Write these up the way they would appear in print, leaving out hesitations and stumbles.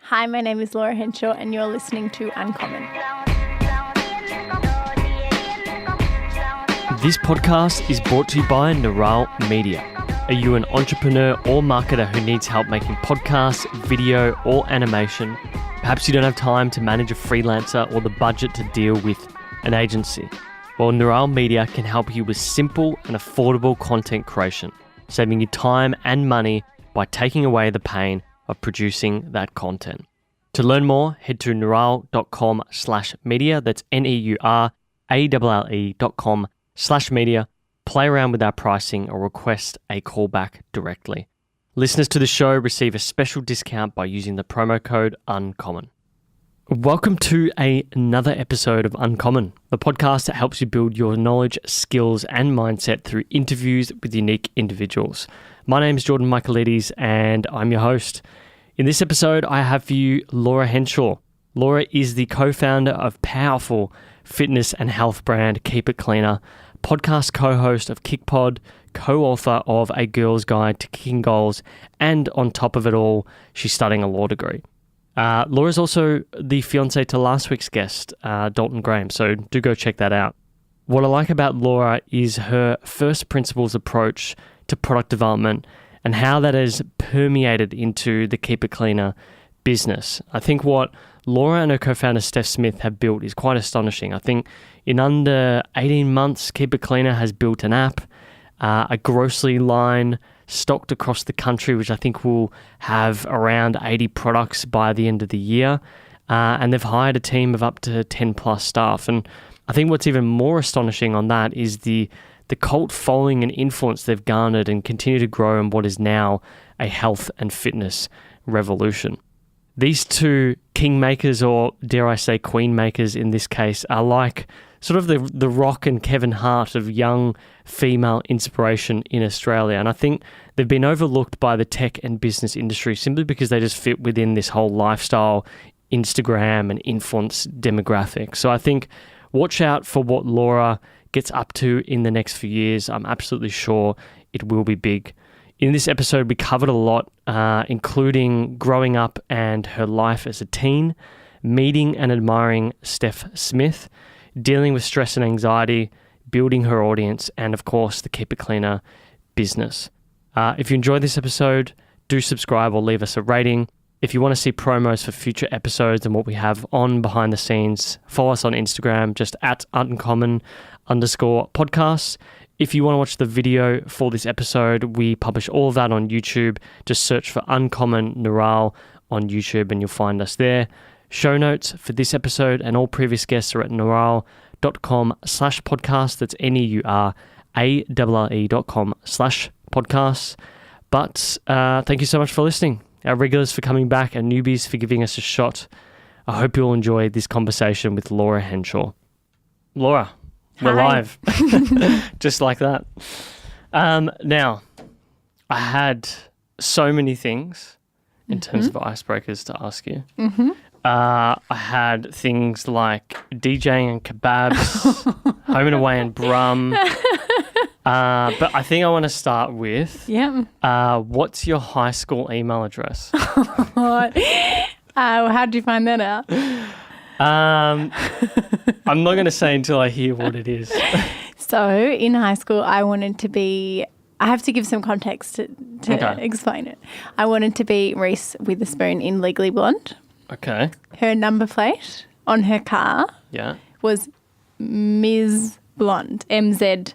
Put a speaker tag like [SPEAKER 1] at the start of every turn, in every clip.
[SPEAKER 1] Hi, my name is Laura Henshaw and you're listening to Uncommon.
[SPEAKER 2] This podcast is brought to you by Neural Media. Are you an entrepreneur or marketer who needs help making podcasts, video, or animation? Perhaps you don't have time to manage a freelancer or the budget to deal with an agency. Well, Neural Media can help you with simple and affordable content creation, saving you time and money by taking away the pain of producing that content. To learn more, head to neural.com/media. That's neurale.com/media. Play around with our pricing or request a callback directly. Listeners to the show receive a special discount by using the promo code UNCOMMON. Welcome to another episode of Uncommon, the podcast that helps you build your knowledge, skills, and mindset through interviews with unique individuals. My name is Jordan Michaelides, and I'm your host. In this episode, I have for you Laura Henshaw. Laura is the co-founder of powerful fitness and health brand Keep It Cleaner, podcast co-host of KickPod, co-author of A Girl's Guide to Kicking Goals, and on top of it all, she's studying a law degree. Laura's also the fiancée to last week's guest, Dalton Graham, so do go check that out. What I like about Laura is her first principles approach to product development and how that has permeated into the Keep It Cleaner business. I think what Laura and her co-founder Steph Smith have built is quite astonishing. I think in under 18 months, Keep It Cleaner has built an app, a grocery line stocked across the country, which I think will have around 80 products by the end of the year. And they've hired a team of up to 10 plus staff. And I think what's even more astonishing on that is the cult following and influence they've garnered and continue to grow in what is now a health and fitness revolution. These two kingmakers, or dare I say queen makers in this case, are like sort of the Rock and Kevin Hart of young female inspiration in Australia. And I think they've been overlooked by the tech and business industry simply because they just fit within this whole lifestyle, Instagram and influence demographic. So I think watch out for what Laura gets up to in the next few years. I'm absolutely sure it will be big. In this episode, we covered a lot, including growing up and her life as a teen, meeting and admiring Steph Smith, dealing with stress and anxiety, building her audience, and of course, the Keep It Cleaner business. If you enjoyed this episode, do subscribe or leave us a rating. If you want to see promos for future episodes and what we have on behind the scenes, follow us on Instagram, just at @uncommon_podcasts. If you want to watch the video for this episode, we publish all of that on YouTube. Just search for Uncommon Neural on YouTube and you'll find us there. Show notes for this episode and all previous guests are at neural.com/podcast. That's neurale.com/podcasts. But thank you so much for listening. Our regulars for coming back and newbies for giving us a shot. I hope you'll enjoy this conversation with Laura Henshaw. Laura, we're live. Just like that. Now, I had so many things in terms of icebreakers to ask you. I had things like DJing and kebabs, home and away and Brum. But I think I want to start with, what's your high school email address?
[SPEAKER 1] How did you find that out?
[SPEAKER 2] I'm not going to say until I hear what it is.
[SPEAKER 1] So in high school, I have to give some context to explain it. I wanted to be Reese Witherspoon in Legally Blonde.
[SPEAKER 2] Okay.
[SPEAKER 1] Her number plate on her car was Ms. Blonde, MZ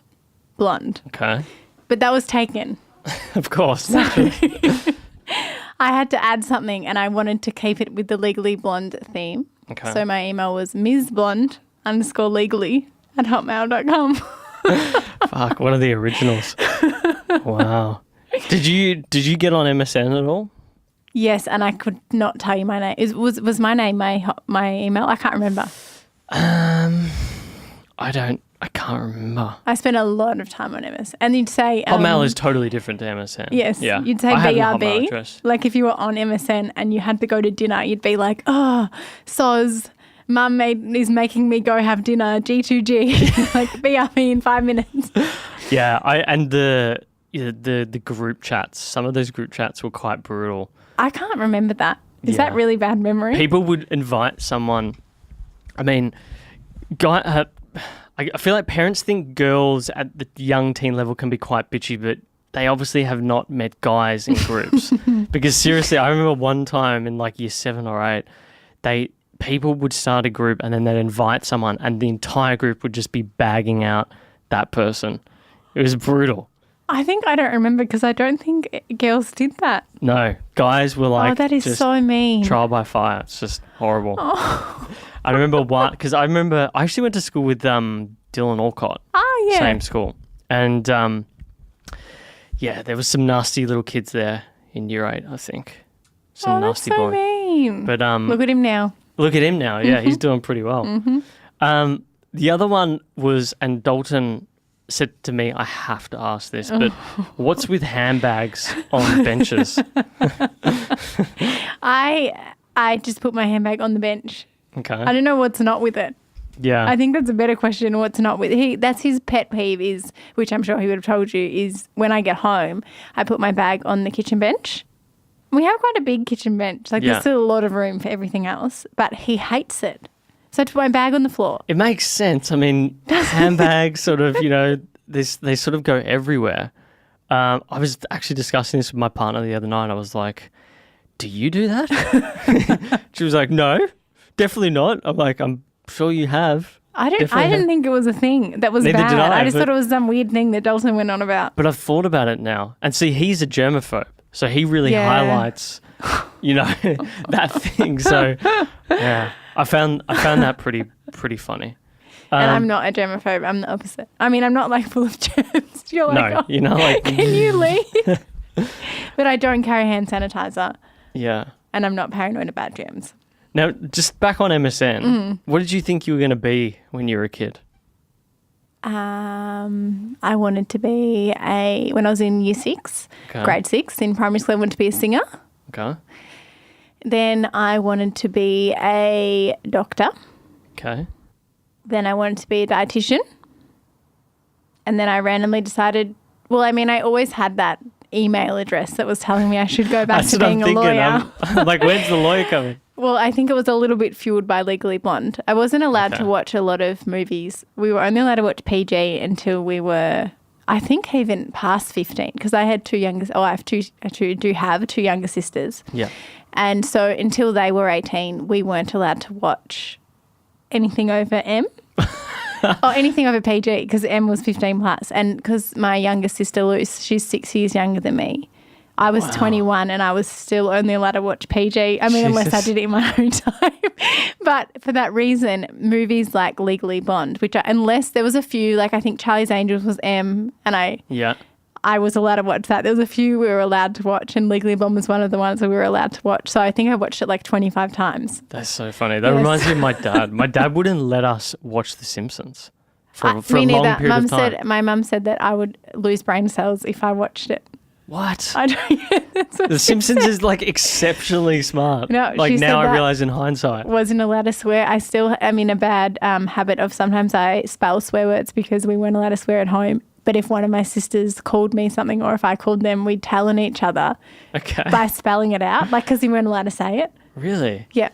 [SPEAKER 1] Blonde.
[SPEAKER 2] Okay.
[SPEAKER 1] But that was taken.
[SPEAKER 2] Of course.
[SPEAKER 1] So I had to add something and I wanted to keep it with the Legally Blonde theme.
[SPEAKER 2] Okay.
[SPEAKER 1] So my email was msblonde_legally@hotmail.com.
[SPEAKER 2] Fuck, one of the originals. Wow. Did you get on MSN at all?
[SPEAKER 1] Yes, and I could not tell you my name. Was my name my email? I can't remember.
[SPEAKER 2] I can't remember.
[SPEAKER 1] I spent a lot of time on MSN. And you'd say...
[SPEAKER 2] Hotmail is totally different to MSN.
[SPEAKER 1] Yes.
[SPEAKER 2] Yeah.
[SPEAKER 1] You'd say BRB. Like if you were on MSN and you had to go to dinner, you'd be like, soz, mum is making me go have dinner, G2G. Like BRB in 5 minutes.
[SPEAKER 2] Yeah. And the group chats, some of those group chats were quite brutal.
[SPEAKER 1] I can't remember that. Is that really bad memory?
[SPEAKER 2] People would invite someone. I mean, I feel like parents think girls at the young teen level can be quite bitchy, but they obviously have not met guys in groups. Because seriously, I remember one time in like year 7 or 8, people would start a group and then they'd invite someone and the entire group would just be bagging out that person. It was brutal.
[SPEAKER 1] I think I don't remember because I don't think girls did that.
[SPEAKER 2] No, guys were like,
[SPEAKER 1] that is so mean.
[SPEAKER 2] Trial by fire. It's just horrible.
[SPEAKER 1] Oh.
[SPEAKER 2] I remember because I actually went to school with Dylan Alcott.
[SPEAKER 1] Oh, yeah.
[SPEAKER 2] Same school. And there was some nasty little kids there in year 8, I think. Some nasty
[SPEAKER 1] that's so
[SPEAKER 2] boy.
[SPEAKER 1] mean.
[SPEAKER 2] But
[SPEAKER 1] look at him now.
[SPEAKER 2] Yeah, he's doing pretty well.
[SPEAKER 1] Mm-hmm.
[SPEAKER 2] The other one was, and Dalton said to me, I have to ask this, but what's with handbags on benches?
[SPEAKER 1] I just put my handbag on the bench.
[SPEAKER 2] Okay.
[SPEAKER 1] I don't know what's not with it.
[SPEAKER 2] Yeah.
[SPEAKER 1] I think that's a better question. What's not with it? That's his pet peeve is, which I'm sure he would have told you, is when I get home, I put my bag on the kitchen bench. We have quite a big kitchen bench. Like there's still a lot of room for everything else, but he hates it. So I put my bag on the floor.
[SPEAKER 2] It makes sense. I mean, handbags sort of, they sort of go everywhere. I was actually discussing this with my partner the other night. I was like, do you do that? She was like, no, definitely not. I'm like, I'm sure you have.
[SPEAKER 1] I didn't think it was a thing that was
[SPEAKER 2] Neither
[SPEAKER 1] bad.
[SPEAKER 2] did
[SPEAKER 1] I just thought it was some weird thing that Dalton went on about.
[SPEAKER 2] But I've thought about it now. And see, he's a germaphobe. So he really highlights, that thing. So, yeah, I found that pretty funny.
[SPEAKER 1] And I'm not a germaphobe. I'm the opposite. I mean, I'm not like full of germs. You're like,
[SPEAKER 2] you're not like,
[SPEAKER 1] can you leave? But I don't carry hand sanitizer.
[SPEAKER 2] Yeah.
[SPEAKER 1] And I'm not paranoid about germs.
[SPEAKER 2] Now, just back on MSN, what did you think you were going to be when you were a kid?
[SPEAKER 1] I wanted to be when I was in year 6, grade 6 in primary school, I wanted to be a singer.
[SPEAKER 2] Okay.
[SPEAKER 1] Then I wanted to be a doctor.
[SPEAKER 2] Okay.
[SPEAKER 1] Then I wanted to be a dietitian. And then I randomly decided, I always had that email address that was telling me I should go back to being a lawyer.
[SPEAKER 2] I'm like, when's the lawyer coming?
[SPEAKER 1] Well, I think it was a little bit fueled by Legally Blonde. I wasn't allowed to watch a lot of movies. We were only allowed to watch PG until we were, I think, even past 15 because I had I do have two younger sisters.
[SPEAKER 2] Yeah.
[SPEAKER 1] And so until they were 18, we weren't allowed to watch anything over M. Or anything over PG because M was 15 plus. And because my younger sister, Luce, she's 6 years younger than me. I was 21 and I was still only allowed to watch PG. I mean, unless I did it in my own time. But for that reason, movies like Legally Blonde, unless there was a few, like I think Charlie's Angels was M and I was allowed to watch that. There was a few we were allowed to watch and Legally Blonde was one of the ones that we were allowed to watch. So I think I watched it like 25 times.
[SPEAKER 2] That's so funny. That reminds me of my dad. My dad wouldn't let us watch The Simpsons for a long period of time.
[SPEAKER 1] My mum said that I would lose brain cells if I watched it.
[SPEAKER 2] What?
[SPEAKER 1] I don't.
[SPEAKER 2] The Simpsons is like exceptionally smart.
[SPEAKER 1] No,
[SPEAKER 2] like now I realize in hindsight.
[SPEAKER 1] Wasn't allowed to swear. I still am in a bad habit of sometimes I spell swear words because we weren't allowed to swear at home. But if one of my sisters called me something or if I called them, we'd tell on each other by spelling it out, like because we weren't allowed to say it.
[SPEAKER 2] Really?
[SPEAKER 1] Yeah.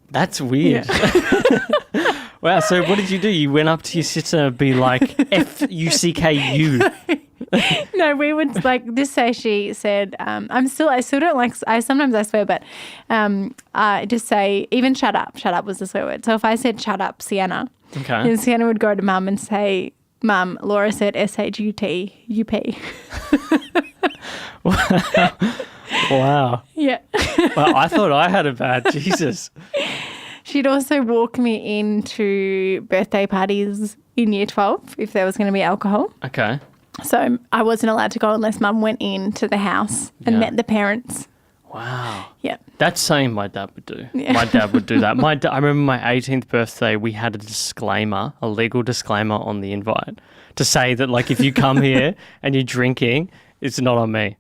[SPEAKER 2] That's weird. Yeah. Wow. So what did you do? You went up to your sister and be like, F-U-C-K-U.
[SPEAKER 1] No, we would just say she said, I still don't like, sometimes I swear, but I just say, even shut up. Shut up was the swear word. So if I said shut up, Sienna, then Sienna would go to mum and say, Mum, Laura said S-H-U-T-U-P.
[SPEAKER 2] Wow.
[SPEAKER 1] Yeah.
[SPEAKER 2] Well, I thought I had a bad, Jesus.
[SPEAKER 1] She'd also walk me into birthday parties in year 12 if there was going to be alcohol.
[SPEAKER 2] Okay.
[SPEAKER 1] So I wasn't allowed to go unless Mum went into the house and met the parents.
[SPEAKER 2] Wow.
[SPEAKER 1] Yeah.
[SPEAKER 2] That's something my dad would do. Yeah. My dad would do that. I remember my 18th birthday, we had a legal disclaimer on the invite to say that like if you come here and you're drinking, it's not on me.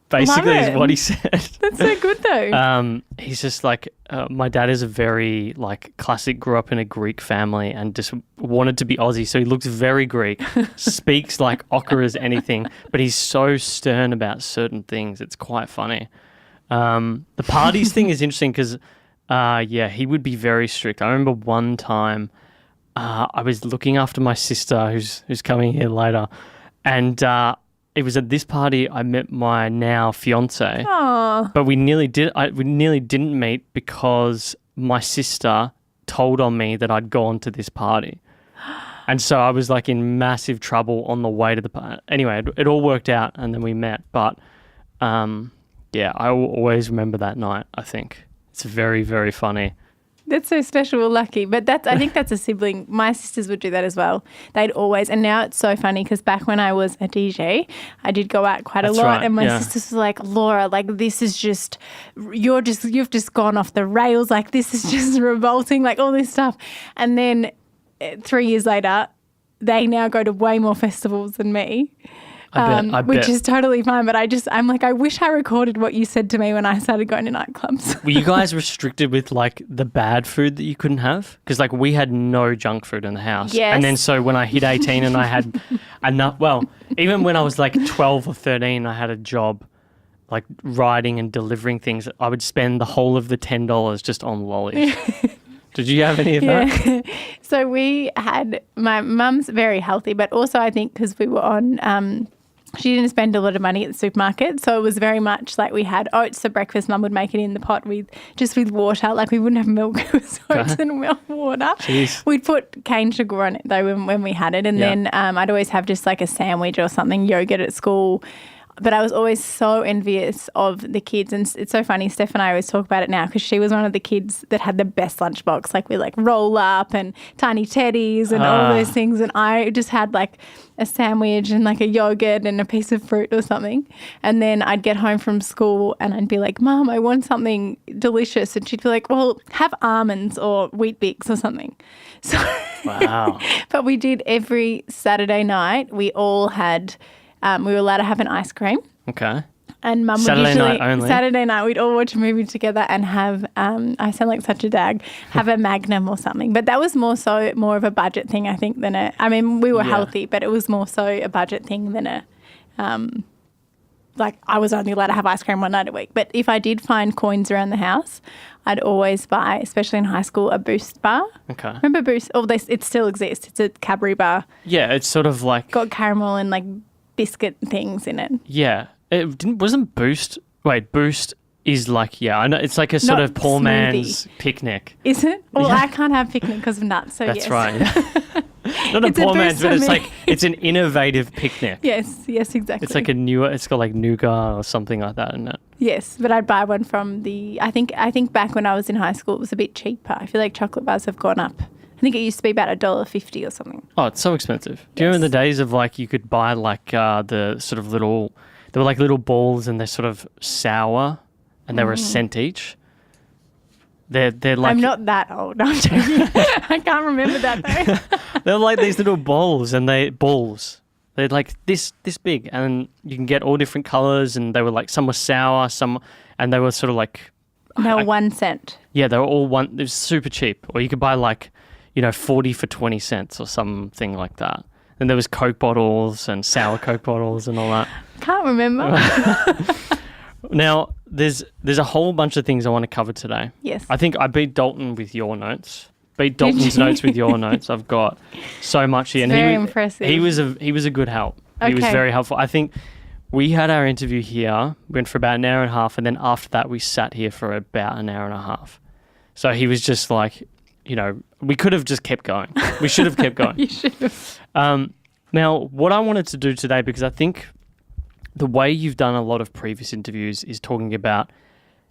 [SPEAKER 2] Basically is what he said.
[SPEAKER 1] That's so good though.
[SPEAKER 2] He's just like, my dad is a very like classic, grew up in a Greek family and just wanted to be Aussie. So he looks very Greek, speaks like ochre as anything, but he's so stern about certain things. It's quite funny. The parties thing is interesting because, he would be very strict. I remember one time I was looking after my sister who's coming here later, and it was at this party I met my now fiance.
[SPEAKER 1] Aww.
[SPEAKER 2] But we nearly didn't meet because my sister told on me that I'd gone to this party. And so I was like in massive trouble on the way to the party. Anyway, it all worked out and then we met. But I will always remember that night, I think. It's very, very funny.
[SPEAKER 1] That's so special. We're lucky. But I think that's a sibling. My sisters would do that as well. They'd always, and now it's so funny because back when I was a DJ, I did go out quite a lot.
[SPEAKER 2] Right,
[SPEAKER 1] and my sisters were like, Laura, like this is just, you've just gone off the rails. Like this is just revolting, like all this stuff. And then 3 years later, they now go to way more festivals than me. I bet. Which is totally fine. But I'm like, I wish I recorded what you said to me when I started going to nightclubs.
[SPEAKER 2] Were you guys restricted with like the bad food that you couldn't have? Because like we had no junk food in the house.
[SPEAKER 1] Yes.
[SPEAKER 2] And then so when I hit 18 and I had enough, even when I was like 12 or 13, I had a job like writing and delivering things. I would spend the whole of the $10 just on lollies. Did you have any of that?
[SPEAKER 1] So we had, my mum's very healthy, but also I think because we were on, she didn't spend a lot of money at the supermarket. So it was very much like we had oats for breakfast. Mum would make it in the pot with water. Like we wouldn't have milk. It was oats and water.
[SPEAKER 2] Jeez.
[SPEAKER 1] We'd put cane sugar on it though when we had it. And then I'd always have just like a sandwich or something, yogurt at school. But I was always so envious of the kids. And it's so funny, Steph and I always talk about it now because she was one of the kids that had the best lunchbox, like with like roll up and tiny teddies and all those things. And I just had like a sandwich and like a yogurt and a piece of fruit or something. And then I'd get home from school and I'd be like, Mum, I want something delicious. And she'd be like, well, have almonds or Wheat Bix or something. So,
[SPEAKER 2] wow.
[SPEAKER 1] But we did every Saturday night. We all had... we were allowed to have an ice cream.
[SPEAKER 2] Okay.
[SPEAKER 1] And Mum would Saturday night, we'd all watch a movie together and have, I sound like such a dag, have a Magnum or something. But that was more of a budget thing, I think, we were healthy, but it was more so a budget thing than like I was only allowed to have ice cream one night a week. But if I did find coins around the house, I'd always buy, especially in high school, a Boost bar. Okay. Remember Boost? It still exists. It's a Cadbury bar.
[SPEAKER 2] Yeah, it's sort of like...
[SPEAKER 1] Got caramel and like biscuit things in it.
[SPEAKER 2] Yeah. Wasn't Boost... Wait, Boost is like, I know, it's like a sort of poor man's picnic.
[SPEAKER 1] Is it? Well, I can't have picnic because of nuts, so
[SPEAKER 2] That's
[SPEAKER 1] yes.
[SPEAKER 2] right. Not a poor man's, but it's like, it's an innovative picnic.
[SPEAKER 1] Yes, exactly.
[SPEAKER 2] It's like it's got like nougat or something like that in it.
[SPEAKER 1] Yes, but I'd buy one from I think back when I was in high school, it was a bit cheaper. I feel like chocolate bars have gone up. I think it used to be about $1.50 or something.
[SPEAKER 2] Oh, it's so expensive. Do you remember the days of like you could buy like the sort of little, they were like little balls and they're sort of sour and they were a cent each? They're like...
[SPEAKER 1] I'm not that old. I'm joking. I can't remember that though.
[SPEAKER 2] They're like these little bowls and they're like this big and you can get all different colours and they were like, some were sour, and they were sort of like...
[SPEAKER 1] They were 1 cent.
[SPEAKER 2] Yeah, they were all one. It was super cheap. Or you could buy like, 40 for 20 cents or something like that. And there was Coke bottles and sour Coke bottles and all that.
[SPEAKER 1] Can't remember.
[SPEAKER 2] Now, there's a whole bunch of things I want to cover today.
[SPEAKER 1] Yes.
[SPEAKER 2] I think I beat Dalton with your notes. Beat Dalton's notes with your notes. I've got so much here.
[SPEAKER 1] Very impressive.
[SPEAKER 2] He was a good help. Okay. He was very helpful. I think we had our interview here, went for about an hour and a half, and then after that we sat here for about an hour and a half. So he was just like, we could have just kept going. We should have kept going.
[SPEAKER 1] You should have.
[SPEAKER 2] Now, what I wanted to do today, because I think the way you've done a lot of previous interviews is talking about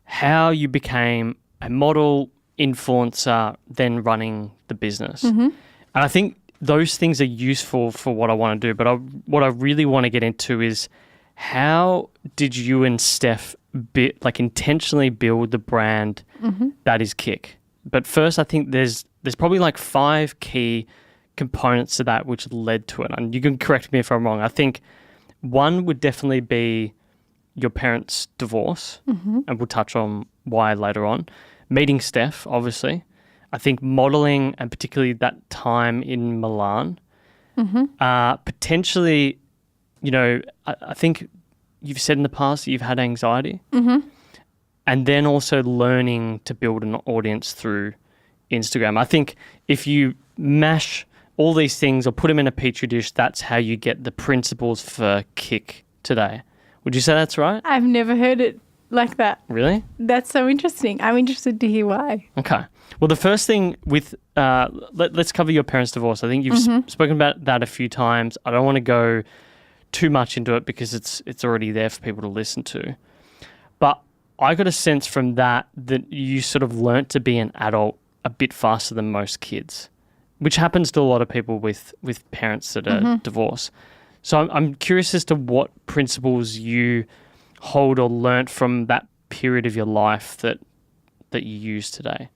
[SPEAKER 2] how you became a model, influencer, then running the business. Mm-hmm. And I think those things are useful for what I want to do. But what I really want to get into is how did you and Steph intentionally build the brand that is Kick? But first, I think there's probably like 5 key components to that which led to it. And you can correct me if I'm wrong. I think one would definitely be your parents' divorce, and we'll touch on why later on. Meeting Steph, obviously. I think modelling, and particularly that time in Milan. Potentially, I think you've said in the past that you've had anxiety. and then also learning to build an audience through Instagram. I think if you mash all these things or put them in a petri dish, that's how you get the principles for Kick today. Would you say that's right?
[SPEAKER 1] I've never heard it like that.
[SPEAKER 2] Really?
[SPEAKER 1] That's so interesting. I'm interested to hear why.
[SPEAKER 2] Okay. Well, the first thing with, let's cover your parents' divorce. I think you've spoken about that a few times. I don't want to go too much into it because it's already there for people to listen to. But I got a sense from that you sort of learnt to be an adult a bit faster than most kids, which happens to a lot of people with parents that are divorced. So I'm curious as to what principles you hold or learnt from that period of your life that you use today.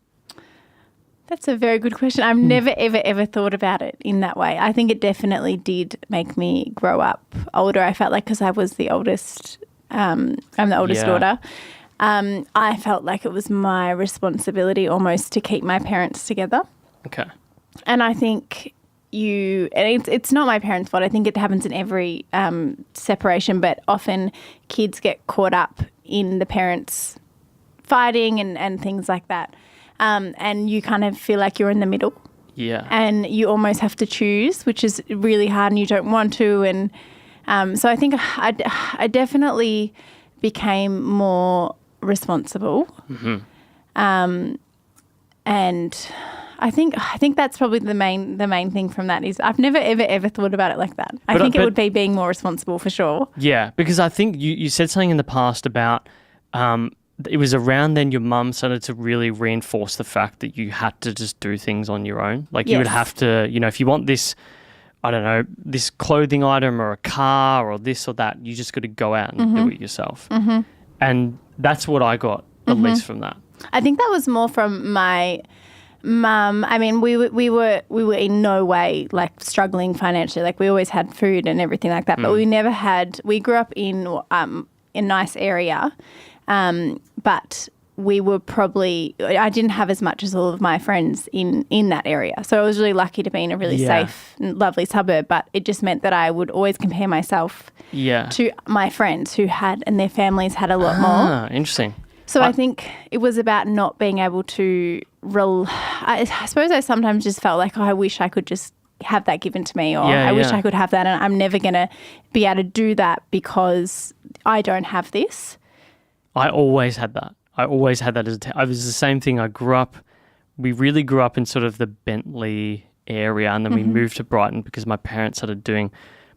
[SPEAKER 1] That's a very good question. I've never, ever thought about it in that way. I think it definitely did make me grow up older. I felt like because I was the oldest, I'm the oldest daughter, I felt like it was my responsibility almost to keep my parents together.
[SPEAKER 2] Okay.
[SPEAKER 1] And I think it's not my parents' fault. I think it happens in every separation, but often kids get caught up in the parents fighting and things like that. And you kind of feel like you're in the middle.
[SPEAKER 2] Yeah.
[SPEAKER 1] And you almost have to choose, which is really hard and you don't want to. And so I think I definitely became more responsible. And I think that's probably the main thing from that is I've never, ever thought about it like that. I think it would be being more responsible for sure.
[SPEAKER 2] Yeah, because I think you said something in the past about it was around then your mum started to really reinforce the fact that you had to just do things on your own. Like you would have to, if you want this, I don't know, this clothing item or a car or this or that, you just got to go out and do it yourself. And that's what I got, at least from that.
[SPEAKER 1] I think that was more from my mum. I mean, we were in no way like struggling financially. Like we always had food and everything like that, but we grew up in a nice area. But we were I didn't have as much as all of my friends in that area. So I was really lucky to be in a really safe and lovely suburb, but it just meant that I would always compare myself to my friends who had, and their families had a lot more.
[SPEAKER 2] Interesting.
[SPEAKER 1] So I think it was about not being able to, I suppose I sometimes just felt like, I wish I could just have that given to me, or I wish I could have that, and I'm never going to be able to do that because I don't have this.
[SPEAKER 2] I always had that. It was the same thing. We really grew up in sort of the Bentley area, and then we moved to Brighton because my parents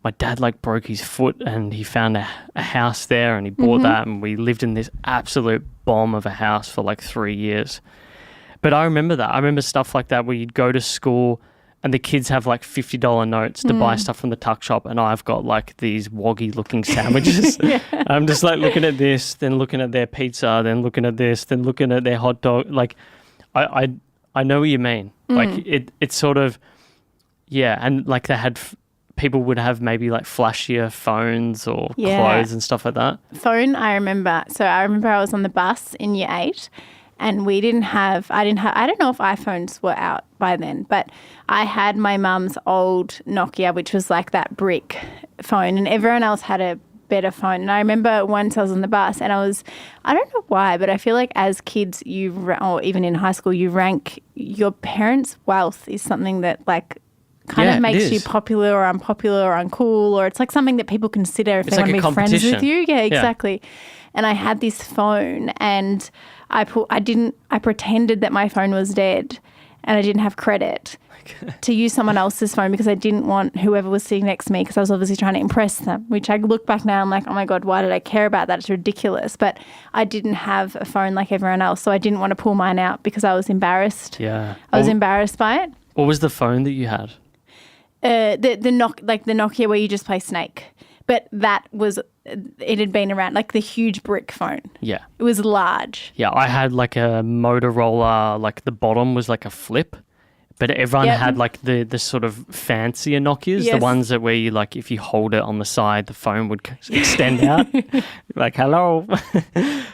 [SPEAKER 2] my dad broke his foot and he found a house there and he bought that, and we lived in this absolute bomb of a house for 3 years. But I remember that. I remember stuff like that where you'd go to school and the kids have $50 notes to buy stuff from the tuck shop, and I've got these woggy looking sandwiches. I'm just looking at this, then looking at their pizza, then looking at this, then looking at their hot dog. I know what you mean. It's sort of, and they had, people would have maybe flashier phones or clothes and stuff like that.
[SPEAKER 1] Phone, I remember. So I remember I was on the bus in year 8. And I don't know if iPhones were out by then, but I had my mum's old Nokia, which was that brick phone, and everyone else had a better phone. And I remember once I was on the bus and I don't know why, but I feel like as kids, or even in high school, you rank your parents' wealth is something that kind of makes you popular or unpopular or uncool, or it's something that people consider if they want to be friends with you. Yeah, exactly. And I had this phone, and I pretended that my phone was dead and I didn't have credit to use someone else's phone because I didn't want whoever was sitting next to me, because I was obviously trying to impress them, which I look back now, I'm like, oh my God, why did I care about that? It's ridiculous. But I didn't have a phone like everyone else, so I didn't want to pull mine out because I was embarrassed. Yeah. I was embarrassed by it.
[SPEAKER 2] What was the phone that you had?
[SPEAKER 1] The Nokia where you just play Snake. But it had been around, the huge brick phone. Yeah. It was large.
[SPEAKER 2] Yeah, I had a Motorola, the bottom was a flip, but everyone had the sort of fancier Nokias, the ones that where you if you hold it on the side, the phone would extend out. Hello.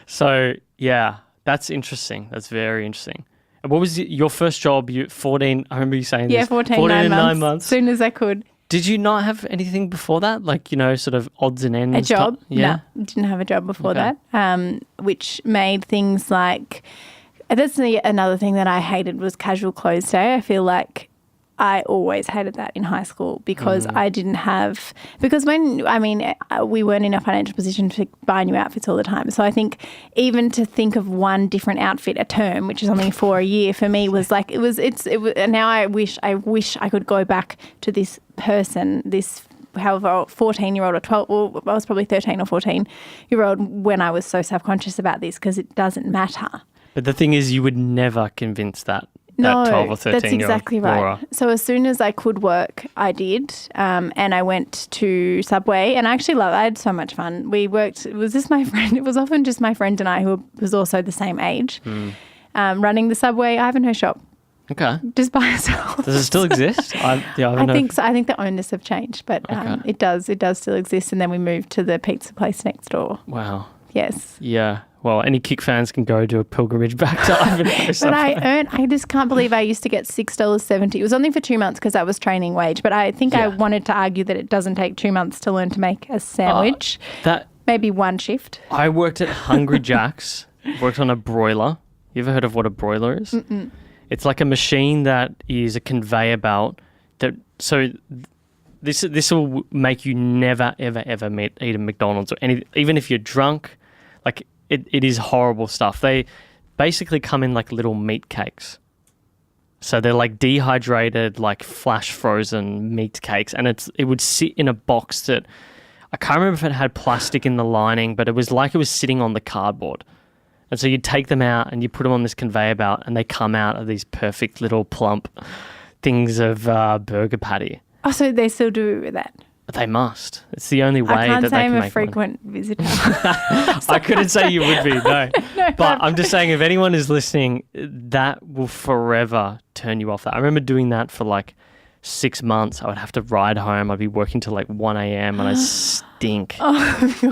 [SPEAKER 2] So, yeah, that's interesting. That's very interesting. What was your first job? 14, I remember you saying this.
[SPEAKER 1] Yeah, 14, 9 months. As soon as I could.
[SPEAKER 2] Did you not have anything before that? Like, sort of odds and ends?
[SPEAKER 1] A job?
[SPEAKER 2] Yeah.
[SPEAKER 1] No, didn't have a job before that, which made things like, that's another thing that I hated was casual clothes day. I feel like I always hated that in high school because I didn't have, because we weren't in a financial position to buy new outfits all the time. So I think even to think of one different outfit a term, which is only for a year, for me was like, and now I wish I could go back to this person, this however 14-year-old or 12, or I was probably 13 or 14-year-old when I was so self-conscious about this, because it doesn't matter.
[SPEAKER 2] But the thing is, you would never convince that 12 or 13-year-old
[SPEAKER 1] that's exactly right.
[SPEAKER 2] Laura.
[SPEAKER 1] So as soon as I could work, I did, and I went to Subway, and I had so much fun. We worked, it was often just my friend and I, who was also the same age, running the Subway Ivanhoe shop.
[SPEAKER 2] Okay.
[SPEAKER 1] Just by ourselves.
[SPEAKER 2] Does it still exist?
[SPEAKER 1] I think so. I think the owners have changed, but it does still exist, and then we moved to the pizza place next door.
[SPEAKER 2] Wow.
[SPEAKER 1] Yes.
[SPEAKER 2] Yeah. Well, any kick fans can go do a pilgrimage back to Ivanhoe.
[SPEAKER 1] But I just can't believe I used to get $6.70. It was only for 2 months because I was training wage, but I think I wanted to argue that it doesn't take 2 months to learn to make a sandwich. Maybe one shift.
[SPEAKER 2] I worked at Hungry Jack's, worked on a broiler. You ever heard of what a broiler is?
[SPEAKER 1] Mm-mm.
[SPEAKER 2] It's like a machine that is a conveyor belt. This will make you never, ever, ever eat a McDonald's or even if you're drunk. Like, it is horrible stuff. They basically come in like little meat cakes. So they're like dehydrated, like flash frozen meat cakes. And it would sit in a box that, I can't remember if it had plastic in the lining, but it was like it was sitting on the cardboard. And so you'd take them out and you put them on this conveyor belt, and they come out of these perfect little plump things of burger patty.
[SPEAKER 1] Oh, so they still do that?
[SPEAKER 2] They must. It's the only way that they can make
[SPEAKER 1] I can't say I'm a
[SPEAKER 2] money.
[SPEAKER 1] frequent visitor.
[SPEAKER 2] I couldn't say you would be, no. But I'm just saying, if anyone is listening, that will forever turn you off that. I remember doing that for like 6 months. I would have to ride home. I'd be working till like 1 a.m. and I stink.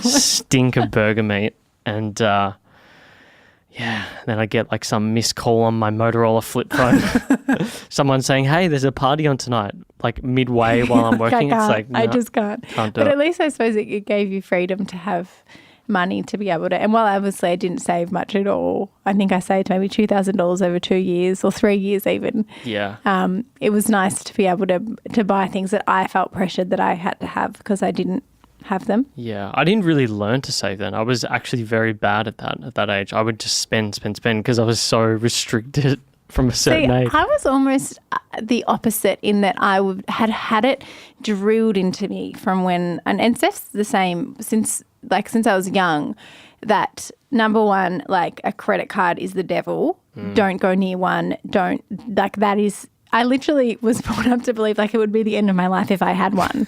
[SPEAKER 2] Stink of burger meat. And then I get like some missed call on my Motorola flip phone. Someone saying, hey, there's a party on tonight, like midway while I'm working. It's like, no,
[SPEAKER 1] I just can't. But at least I suppose it gave you freedom to have money to be able to, and while obviously I didn't save much at all, I think I saved maybe $2,000 over 2 years or 3 years even.
[SPEAKER 2] Yeah.
[SPEAKER 1] It was nice to be able to buy things that I felt pressured that I had to have because I didn't have them.
[SPEAKER 2] Yeah. I didn't really learn to save then. I was actually very bad at that age. I would just spend because I was so restricted from a certain age.
[SPEAKER 1] I was almost the opposite in that I had it drilled into me from when, and Steph's the same since I was young, that number one, like a credit card is the devil. Don't go near one. I literally was brought up to believe like it would be the end of my life if I had one.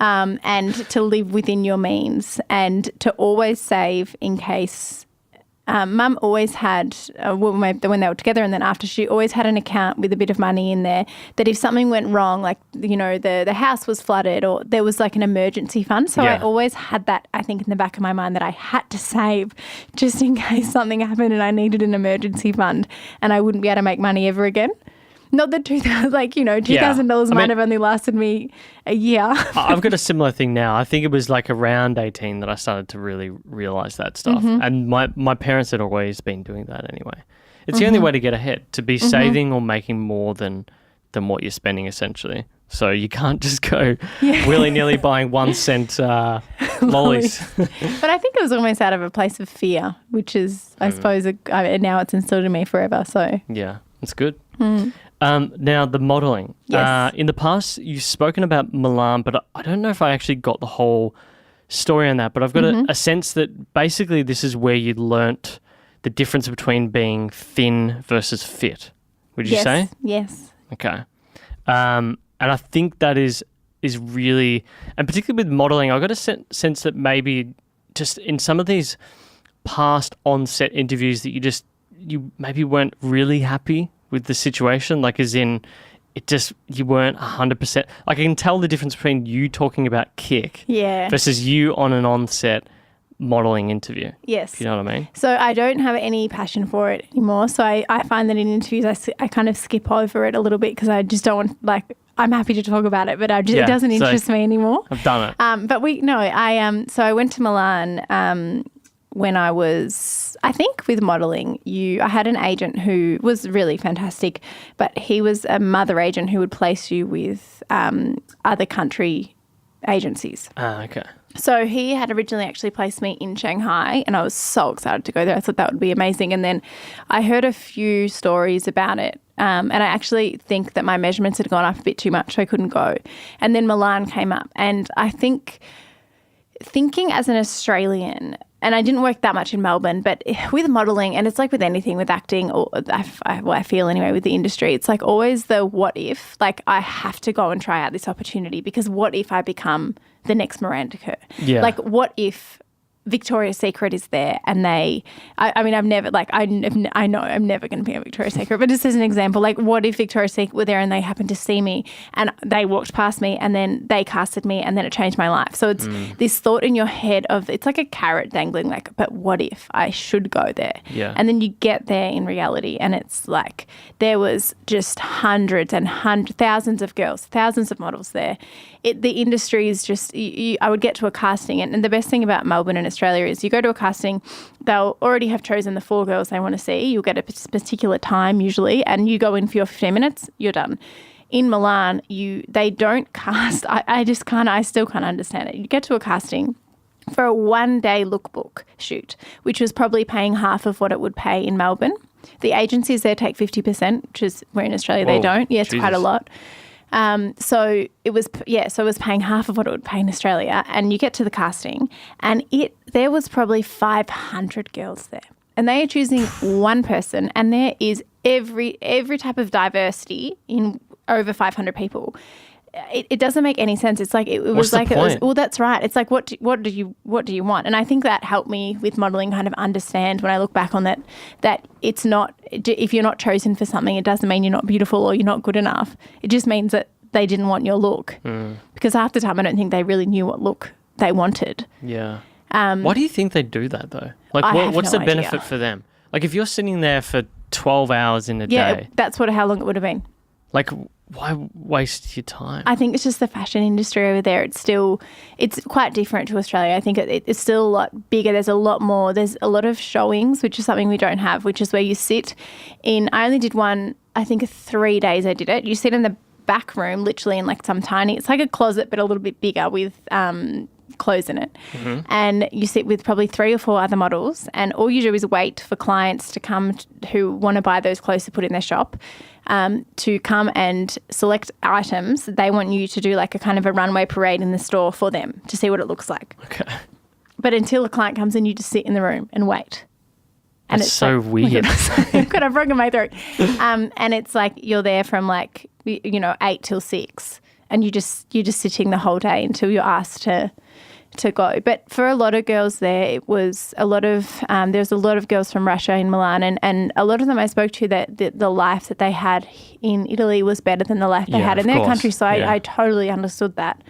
[SPEAKER 1] And to live within your means and to always save in case. Mum always had, when they were together and then after, she always had an account with a bit of money in there that if something went wrong, like, the house was flooded or there was like an emergency fund. So I always had that, I think, in the back of my mind that I had to save just in case something happened and I needed an emergency fund and I wouldn't be able to make money ever again. Not that $2,000 might have only lasted me a year.
[SPEAKER 2] I've got a similar thing now. I think it was like around 18 that I started to really realise that stuff. Mm-hmm. And my parents had always been doing that anyway. It's the only way to get ahead, to be saving or making more than what you're spending essentially. So you can't just go willy-nilly buying 1 cent lollies.
[SPEAKER 1] But I think it was almost out of a place of fear, which is, I suppose, now it's instilled in me forever. So
[SPEAKER 2] yeah, it's good. Now, the modelling.
[SPEAKER 1] Yes.
[SPEAKER 2] In the past, you've spoken about Milan, but I don't know if I actually got the whole story on that. But I've got a sense that basically this is where you learnt the difference between being thin versus fit. Would you say?
[SPEAKER 1] Yes.
[SPEAKER 2] Okay. And I think that is really, and particularly with modelling, I got a sense that maybe just in some of these past on-set interviews that you maybe weren't really happy with the situation, like as in you weren't 100%. Like I can tell the difference between you talking about kick versus you on an on-set modelling interview.
[SPEAKER 1] Yes.
[SPEAKER 2] You know what I mean?
[SPEAKER 1] So I don't have any passion for it anymore. So I find that in interviews I kind of skip over it a little bit because I just don't want, like, I'm happy to talk about it, but it doesn't interest me anymore.
[SPEAKER 2] I've done it.
[SPEAKER 1] So I went to Milan when I was, I think with modelling, I had an agent who was really fantastic, but he was a mother agent who would place you with other country agencies.
[SPEAKER 2] Okay.
[SPEAKER 1] So he had originally actually placed me in Shanghai, and I was so excited to go there. I thought that would be amazing. And then I heard a few stories about it, and I actually think that my measurements had gone up a bit too much, so I couldn't go. And then Milan came up, and I think thinking as an Australian, and I didn't work that much in Melbourne, but with modelling, and it's like with anything, with acting, or I feel anyway with the industry, it's like always the what if, like I have to go and try out this opportunity because what if I become the next Miranda Kerr?
[SPEAKER 2] Yeah.
[SPEAKER 1] Like what if Victoria's Secret is there and I've never, like I know I'm never going to be a Victoria's Secret, but just as an example, like what if Victoria's Secret were there and they happened to see me and they walked past me and then they casted me and then it changed my life. So it's this thought in your head of, it's like a carrot dangling, like, but what if I should go there?
[SPEAKER 2] Yeah.
[SPEAKER 1] And then you get there in reality and it's like there was just hundreds and thousands of girls, thousands of models there. The industry is just, I would get to a casting and the best thing about Melbourne and Australia is you go to a casting, they'll already have chosen the 4 girls they want to see. You'll get a particular time usually and you go in for your 15 minutes, you're done. In Milan, they don't cast. I still can't understand it. You get to a casting for a 1-day lookbook shoot, which was probably paying half of what it would pay in Melbourne. The agencies there take 50%, which is where in Australia they don't. Yeah, it's quite a lot. So it was paying half of what it would pay in Australia, and you get to the casting and there was probably 500 girls there and they are choosing one person and there is every type of diversity in over 500 people. It doesn't make any sense. It's like well, that's right. It's like what do you want? And I think that helped me with modelling kind of understand when I look back on that it's not, if you're not chosen for something, it doesn't mean you're not beautiful or you're not good enough. It just means that they didn't want your look. Because half the time I don't think they really knew what look they wanted.
[SPEAKER 2] Yeah. Why do you think they do that though? Like what's the benefit for them? Like if you're sitting there for 12 hours in a day.
[SPEAKER 1] Yeah, that's how long it would have been.
[SPEAKER 2] Like why waste your time?
[SPEAKER 1] I think it's just the fashion industry over there. It's quite different to Australia. I think it's still a lot bigger. There's a lot more. There's a lot of showings, which is something we don't have, which is where you sit in. I only did one, I think 3 days I did it. You sit in the back room, literally in like some tiny, it's like a closet, but a little bit bigger with clothes in it. And you sit with probably 3 or 4 other models and all you do is wait for clients to come who want to buy those clothes to put in their shop. To come and select items. They want you to do like a kind of a runway parade in the store for them to see what it looks like.
[SPEAKER 2] Okay.
[SPEAKER 1] But until a client comes in, you just sit in the room and wait. And
[SPEAKER 2] it's so like, weird.
[SPEAKER 1] I've broken my throat. And it's like you're there from 8 till 6 and you're just sitting the whole day until you're asked to go. But for a lot of girls there, it was a lot of, there was a lot of girls from Russia in Milan and a lot of them I spoke to that the life that they had in Italy was better than the life they had in their country. So I totally understood that.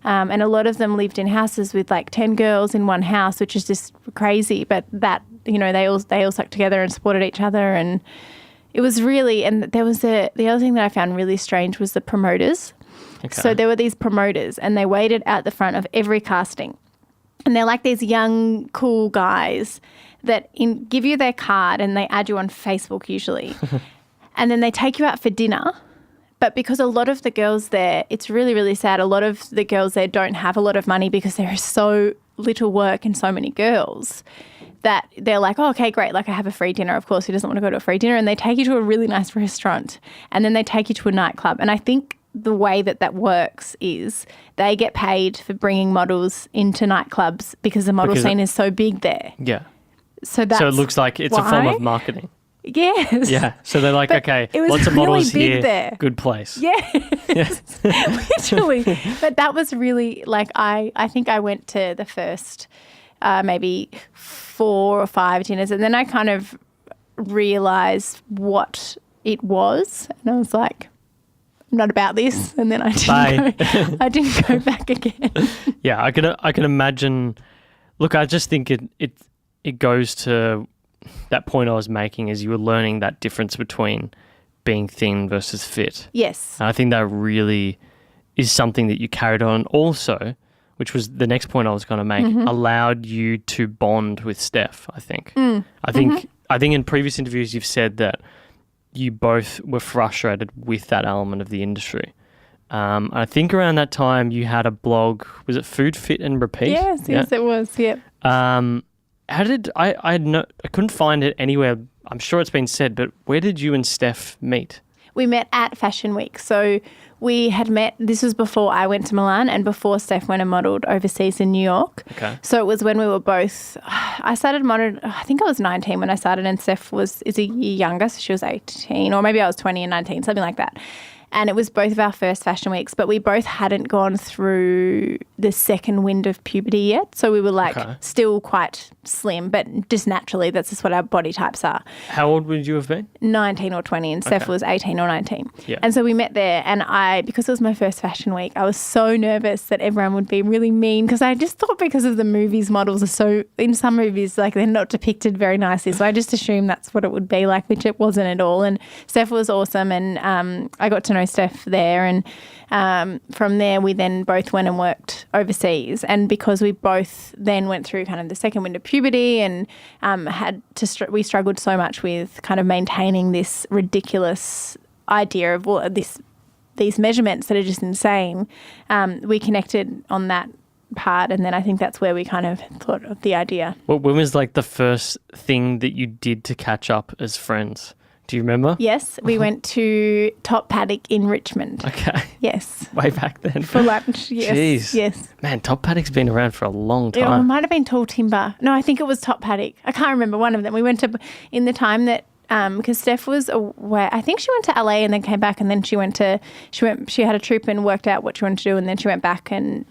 [SPEAKER 1] And a lot of them lived in houses with like 10 girls in one house, which is just crazy. But that, they all stuck together and supported each other. And it was really, and there was the other thing that I found really strange was the promoters. Okay. So there were these promoters and they waited at the front of every casting. And they're like these young, cool guys that give you their card and they add you on Facebook usually. And then they take you out for dinner. But because a lot of the girls there, it's really, really sad, a lot of the girls there don't have a lot of money because there is so little work and so many girls that they're like, oh, okay, great. Like I have a free dinner. Of course, who doesn't want to go to a free dinner? And they take you to a really nice restaurant and then they take you to a nightclub. And I think the way that works is they get paid for bringing models into nightclubs because the model scene is so big there.
[SPEAKER 2] Yeah.
[SPEAKER 1] So
[SPEAKER 2] it looks like it's a form of marketing.
[SPEAKER 1] Yes.
[SPEAKER 2] Yeah. So they're like, okay, lots of models here. There. Good place.
[SPEAKER 1] Yes. Literally. But that was really like I think I went to the first maybe 4 or 5 dinners and then I kind of realised what it was and I was like, I'm not about this, and then I didn't go back again.
[SPEAKER 2] Yeah, I can imagine. Look, I just think it goes to that point I was making as you were learning that difference between being thin versus fit.
[SPEAKER 1] Yes.
[SPEAKER 2] And I think that really is something that you carried on also, which was the next point I was going to make, allowed you to bond with Steph, I think. I think in previous interviews you've said that you both were frustrated with that element of the industry. I think around that time you had a blog, was it Food, Fit and Repeat?
[SPEAKER 1] Yes, it was, yep.
[SPEAKER 2] How did, I couldn't find it anywhere. I'm sure it's been said, but where did you and Steph meet?
[SPEAKER 1] We met at Fashion Week. So we had met, this was before I went to Milan and before Steph went and modelled overseas in New York.
[SPEAKER 2] Okay.
[SPEAKER 1] So it was when we were both, I started modelling, I think I was 19 when I started, and Steph is a year younger, so she was 18, or maybe I was 20 and 19, something like that. And it was both of our first fashion weeks, but we both hadn't gone through the second wind of puberty yet. So we were still quite slim, but just naturally, that's just what our body types are.
[SPEAKER 2] How old would you have been?
[SPEAKER 1] 19 or 20, and Steph was 18 or 19.
[SPEAKER 2] Yeah.
[SPEAKER 1] And so we met there, and because it was my first fashion week, I was so nervous that everyone would be really mean, because I just thought because of the movies, models are so, in some movies, they're not depicted very nicely. So I just assumed that's what it would be like, which it wasn't at all. And Steph was awesome, and I got to know Steph there, and from there we then both went and worked overseas. And because we both then went through kind of the second wind of puberty and we struggled so much with kind of maintaining this ridiculous idea of these measurements that are just insane, we connected on that part, and then I think that's where we kind of thought of the idea.
[SPEAKER 2] Well, when was the first thing that you did to catch up as friends? Do you remember?
[SPEAKER 1] Yes, we went to Top Paddock in Richmond.
[SPEAKER 2] Okay.
[SPEAKER 1] Yes.
[SPEAKER 2] Way back then.
[SPEAKER 1] For lunch, yes.
[SPEAKER 2] Jeez.
[SPEAKER 1] Yes.
[SPEAKER 2] Man, Top Paddock's been around for a long time.
[SPEAKER 1] It might have been Tall Timber. No, I think it was Top Paddock. I can't remember one of them. We went to, in the time that, because Steph was away, I think she went to LA and then came back, and then she had a trip and worked out what she wanted to do, and then she went back and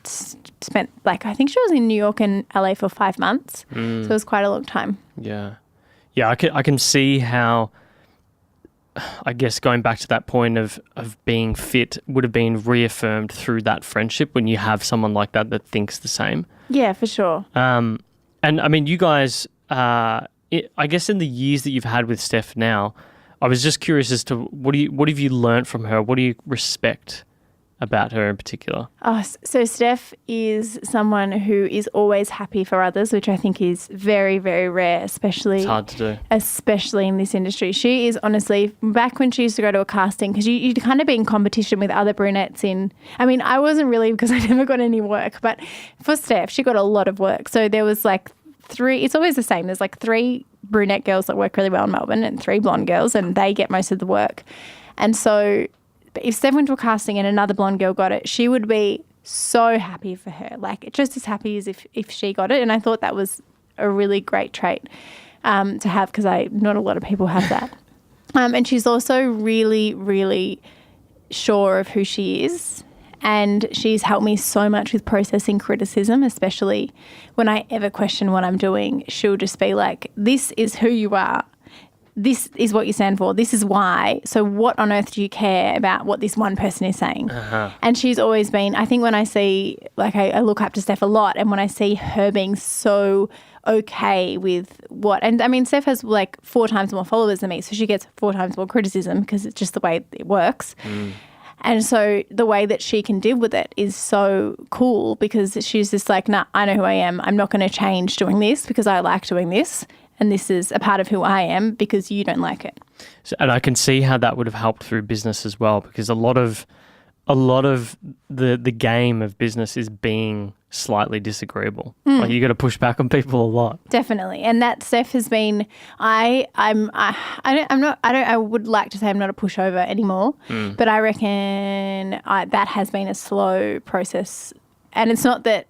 [SPEAKER 1] spent, I think she was in New York and LA for 5 months. So it was quite a long time.
[SPEAKER 2] Yeah. Yeah, I can see how, I guess going back to that point of being fit would have been reaffirmed through that friendship when you have someone like that thinks the same.
[SPEAKER 1] Yeah, for sure.
[SPEAKER 2] And I mean, you guys, I guess in the years that you've had with Steph now, I was just curious as to what have you learnt from her? What do you respect about her in particular?
[SPEAKER 1] Oh, so Steph is someone who is always happy for others, which I think is very, very rare, especially.
[SPEAKER 2] It's hard to do.
[SPEAKER 1] Especially in this industry. She is honestly, back when she used to go to a casting, because you'd kind of be in competition with other brunettes I wasn't really, because I never got any work, but for Steph, she got a lot of work. So there was three, it's always the same. There's 3 brunette girls that work really well in Melbourne and 3 blonde girls, and they get most of the work. And so if Steph went to a casting and another blonde girl got it, she would be so happy for her, just as happy as if she got it. And I thought that was a really great trait to have, because not a lot of people have that. And she's also really, really sure of who she is. And she's helped me so much with processing criticism, especially when I ever question what I'm doing. She'll just be like, this is who you are. This is what you stand for. This is why. So what on earth do you care about what this one person is saying? Uh-huh. And she's always been, I think when I see, I look up to Steph a lot, and when I see her being so okay with Steph has 4 times more followers than me, so she gets 4 times more criticism because it's just the way it works. Mm. And so the way that she can deal with it is so cool, because she's just nah, I know who I am. I'm not going to change doing this because I like doing this. And this is a part of who I am because you don't like it.
[SPEAKER 2] So, and I can see how that would have helped through business as well, because a lot of the game of business is being slightly disagreeable. You got to push back on people a lot.
[SPEAKER 1] Definitely, and that Steph has been. I would like to say I'm not a pushover anymore, but I reckon that has been a slow process, and it's not that.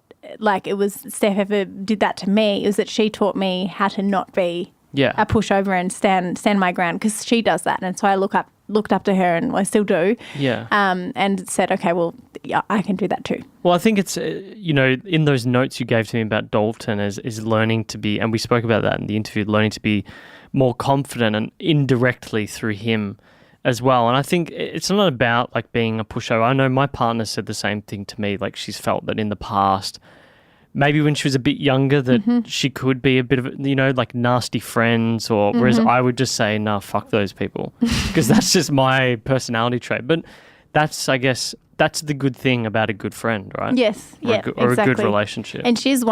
[SPEAKER 1] It was Steph ever did that to me. It was that she taught me how to not be a pushover and stand my ground, because she does that. And so I looked up to her, and I still do. Yeah. And said, okay, well, yeah, I can do that too.
[SPEAKER 2] Well, I think it's, in those notes you gave to me about Dalton is learning to be, and we spoke about that in the interview, learning to be more confident, and indirectly through him as well. And I think it's not about being a pushover. I know my partner said the same thing to me. She's felt that in the past, maybe when she was a bit younger that she could be a bit of, like nasty friends, or whereas I would just say, no, fuck those people, because that's just my personality trait. But that's, I guess, that's the good thing about a good friend, right?
[SPEAKER 1] Yes,
[SPEAKER 2] or
[SPEAKER 1] exactly.
[SPEAKER 2] a good relationship.
[SPEAKER 1] And she's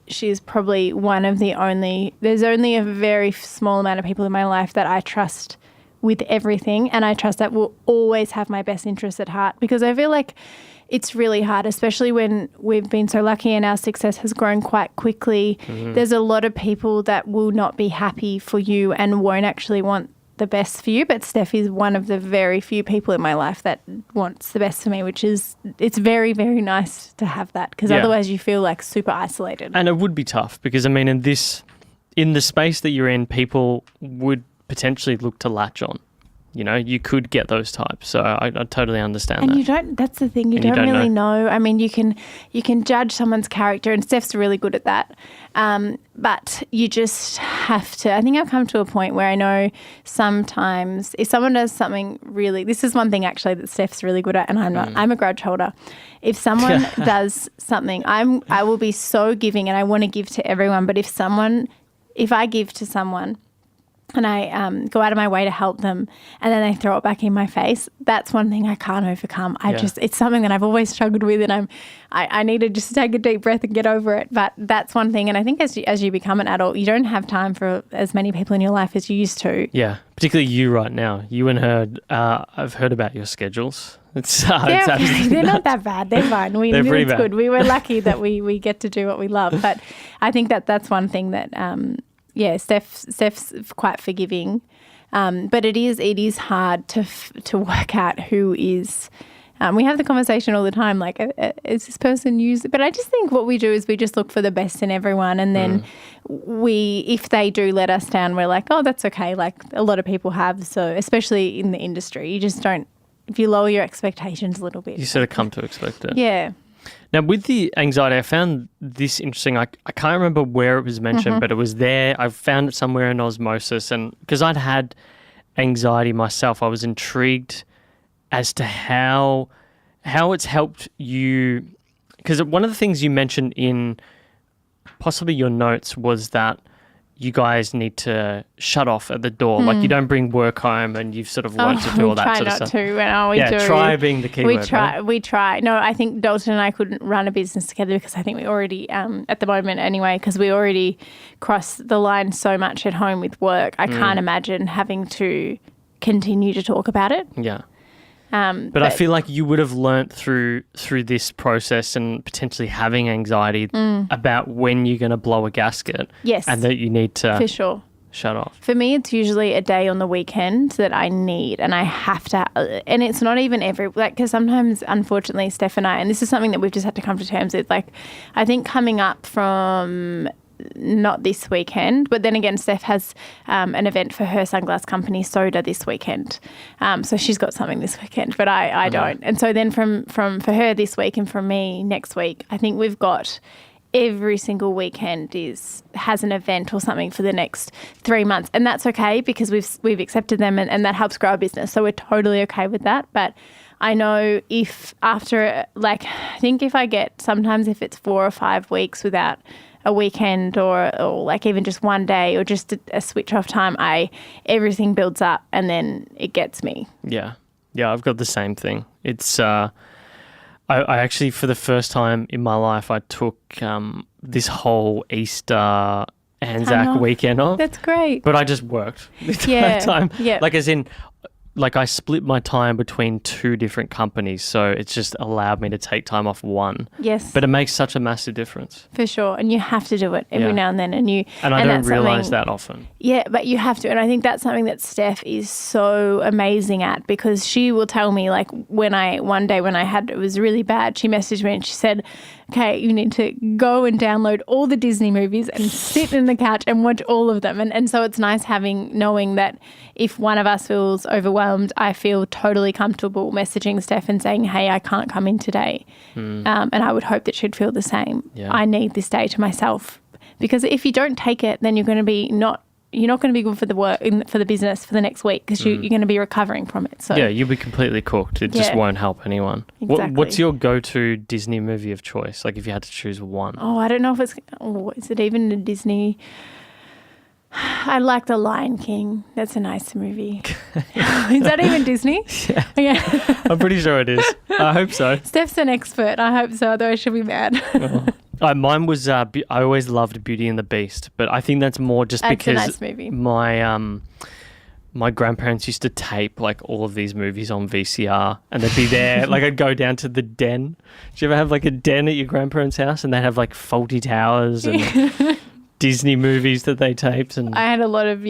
[SPEAKER 1] she's probably one of the only, there's only a very small amount of people in my life that I trust with everything, and I trust that will always have my best interests at heart, because I feel like it's really hard, especially when we've been so lucky and our success has grown quite quickly. There's a lot of people that will not be happy for you and won't actually want the best for you, but Steph is one of the very few people in my life that wants the best for me, which is, it's very, very nice to have that, because otherwise you feel like super isolated.
[SPEAKER 2] And it would be tough because, I mean, in the space that you're in, people would potentially look to latch on. You could get those types. So I totally understand that.
[SPEAKER 1] And you don't, that's the thing, you don't really know. I mean, you can judge someone's character, and Steph's really good at that. But you just have to, I think I've come to a point where I know sometimes if someone does something really, this is one thing actually that Steph's really good at, and I'm not, I'm a grudge holder. If someone does something, I will be so giving, and I want to give to everyone. But if I give to someone, and I go out of my way to help them, and then they throw it back in my face, that's one thing I can't overcome. It's something that I've always struggled with, and I need to just take a deep breath and get over it. But that's one thing. And I think as you become an adult, you don't have time for as many people in your life as you used to.
[SPEAKER 2] Yeah, particularly you right now. You and her, I've heard about your schedules.
[SPEAKER 1] They're not that bad. They're fine.
[SPEAKER 2] They're pretty bad.
[SPEAKER 1] Good. We were lucky that we get to do what we love. But I think that's one thing that Steph's quite forgiving, but it is hard to work out who is. We have the conversation all the time, like, is this person used? But I just think what we do is we just look for the best in everyone, and then if they do let us down, we're like, oh, that's okay. Like a lot of people have. So especially in the industry, you just don't. If you lower your expectations a little bit,
[SPEAKER 2] you sort of come to expect it.
[SPEAKER 1] Yeah.
[SPEAKER 2] Now, with the anxiety, I found this interesting. I can't remember where it was mentioned, but it was there. I found it somewhere in osmosis. And because I'd had anxiety myself, I was intrigued as to how it's helped you. Because one of the things you mentioned in possibly your notes was that you guys need to shut off at the door. Like you don't bring work home, and you've sort of learned to do all that sort of stuff.
[SPEAKER 1] We try not to. Do.
[SPEAKER 2] Try being the key word.
[SPEAKER 1] We try. No, I think Dalton and I couldn't run a business together because I think we already, at the moment anyway, because we already cross the line so much at home with work. I can't imagine having to continue to talk about it.
[SPEAKER 2] Yeah. But I feel like you would have learnt through this process and potentially having anxiety about when you're going to blow a gasket.
[SPEAKER 1] Yes.
[SPEAKER 2] And that you need to
[SPEAKER 1] for sure
[SPEAKER 2] shut off.
[SPEAKER 1] For me, it's usually a day on the weekend that I need, and I have to, and it's not even because sometimes, unfortunately, Steph and I, and this is something that we've just had to come to terms with, like, I think coming up from not this weekend, but then again, Steph has an event for her sunglass company, Soda, this weekend. So she's got something this weekend, but I don't. And so then from for her this week and from me next week, I think we've got every single weekend has an event or something for the next 3 months. And that's okay because we've accepted them and that helps grow our business. So we're totally okay with that. But I know if after, like, I think if I get, sometimes if it's 4 or 5 weeks without a weekend or like even just one day or just a switch off time, everything builds up and then it gets me.
[SPEAKER 2] Yeah. Yeah, I've got the same thing. It's, I actually, for the first time in my life, I took this whole Easter Anzac weekend off.
[SPEAKER 1] That's great.
[SPEAKER 2] But I just worked the entire time. Yeah. Like as in, like I split my time between 2 different companies, so it's just allowed me to take time off one.
[SPEAKER 1] Yes.
[SPEAKER 2] But it makes such a massive difference.
[SPEAKER 1] For sure. And you have to do it every now and then. And
[SPEAKER 2] I don't realise that often.
[SPEAKER 1] Yeah, but you have to. And I think that's something that Steph is so amazing at, because she will tell me, like, one day when it was really bad, she messaged me and she said, okay, you need to go and download all the Disney movies and sit in the couch and watch all of them. And so it's nice knowing that if one of us feels overwhelmed, I feel totally comfortable messaging Steph and saying, hey, I can't come in today. And I would hope that she'd feel the same. Yeah. I need this day to myself, because if you don't take it, then you're going to be not you're not going to be good for the work for the business for the next week because you're going to be recovering from it. So
[SPEAKER 2] yeah, you'll be completely cooked. It just won't help anyone.
[SPEAKER 1] Exactly.
[SPEAKER 2] What's your go-to Disney movie of choice? Like if you had to choose one.
[SPEAKER 1] Oh, I don't know if it's. Is it even a Disney? I like The Lion King. That's a nice movie. Is that even Disney?
[SPEAKER 2] Yeah. I'm pretty sure it is. I hope so.
[SPEAKER 1] Steph's an expert. I hope so, otherwise she'll be mad.
[SPEAKER 2] Mine was, I always loved Beauty and the Beast, but I think that's more just because
[SPEAKER 1] a nice movie.
[SPEAKER 2] My grandparents used to tape like all of these movies on VCR and they'd be there. Like I'd go down to the den. Did you ever have like a den at your grandparents' house and they'd have like Faulty Towers and Disney movies that they taped? And
[SPEAKER 1] I had a lot of,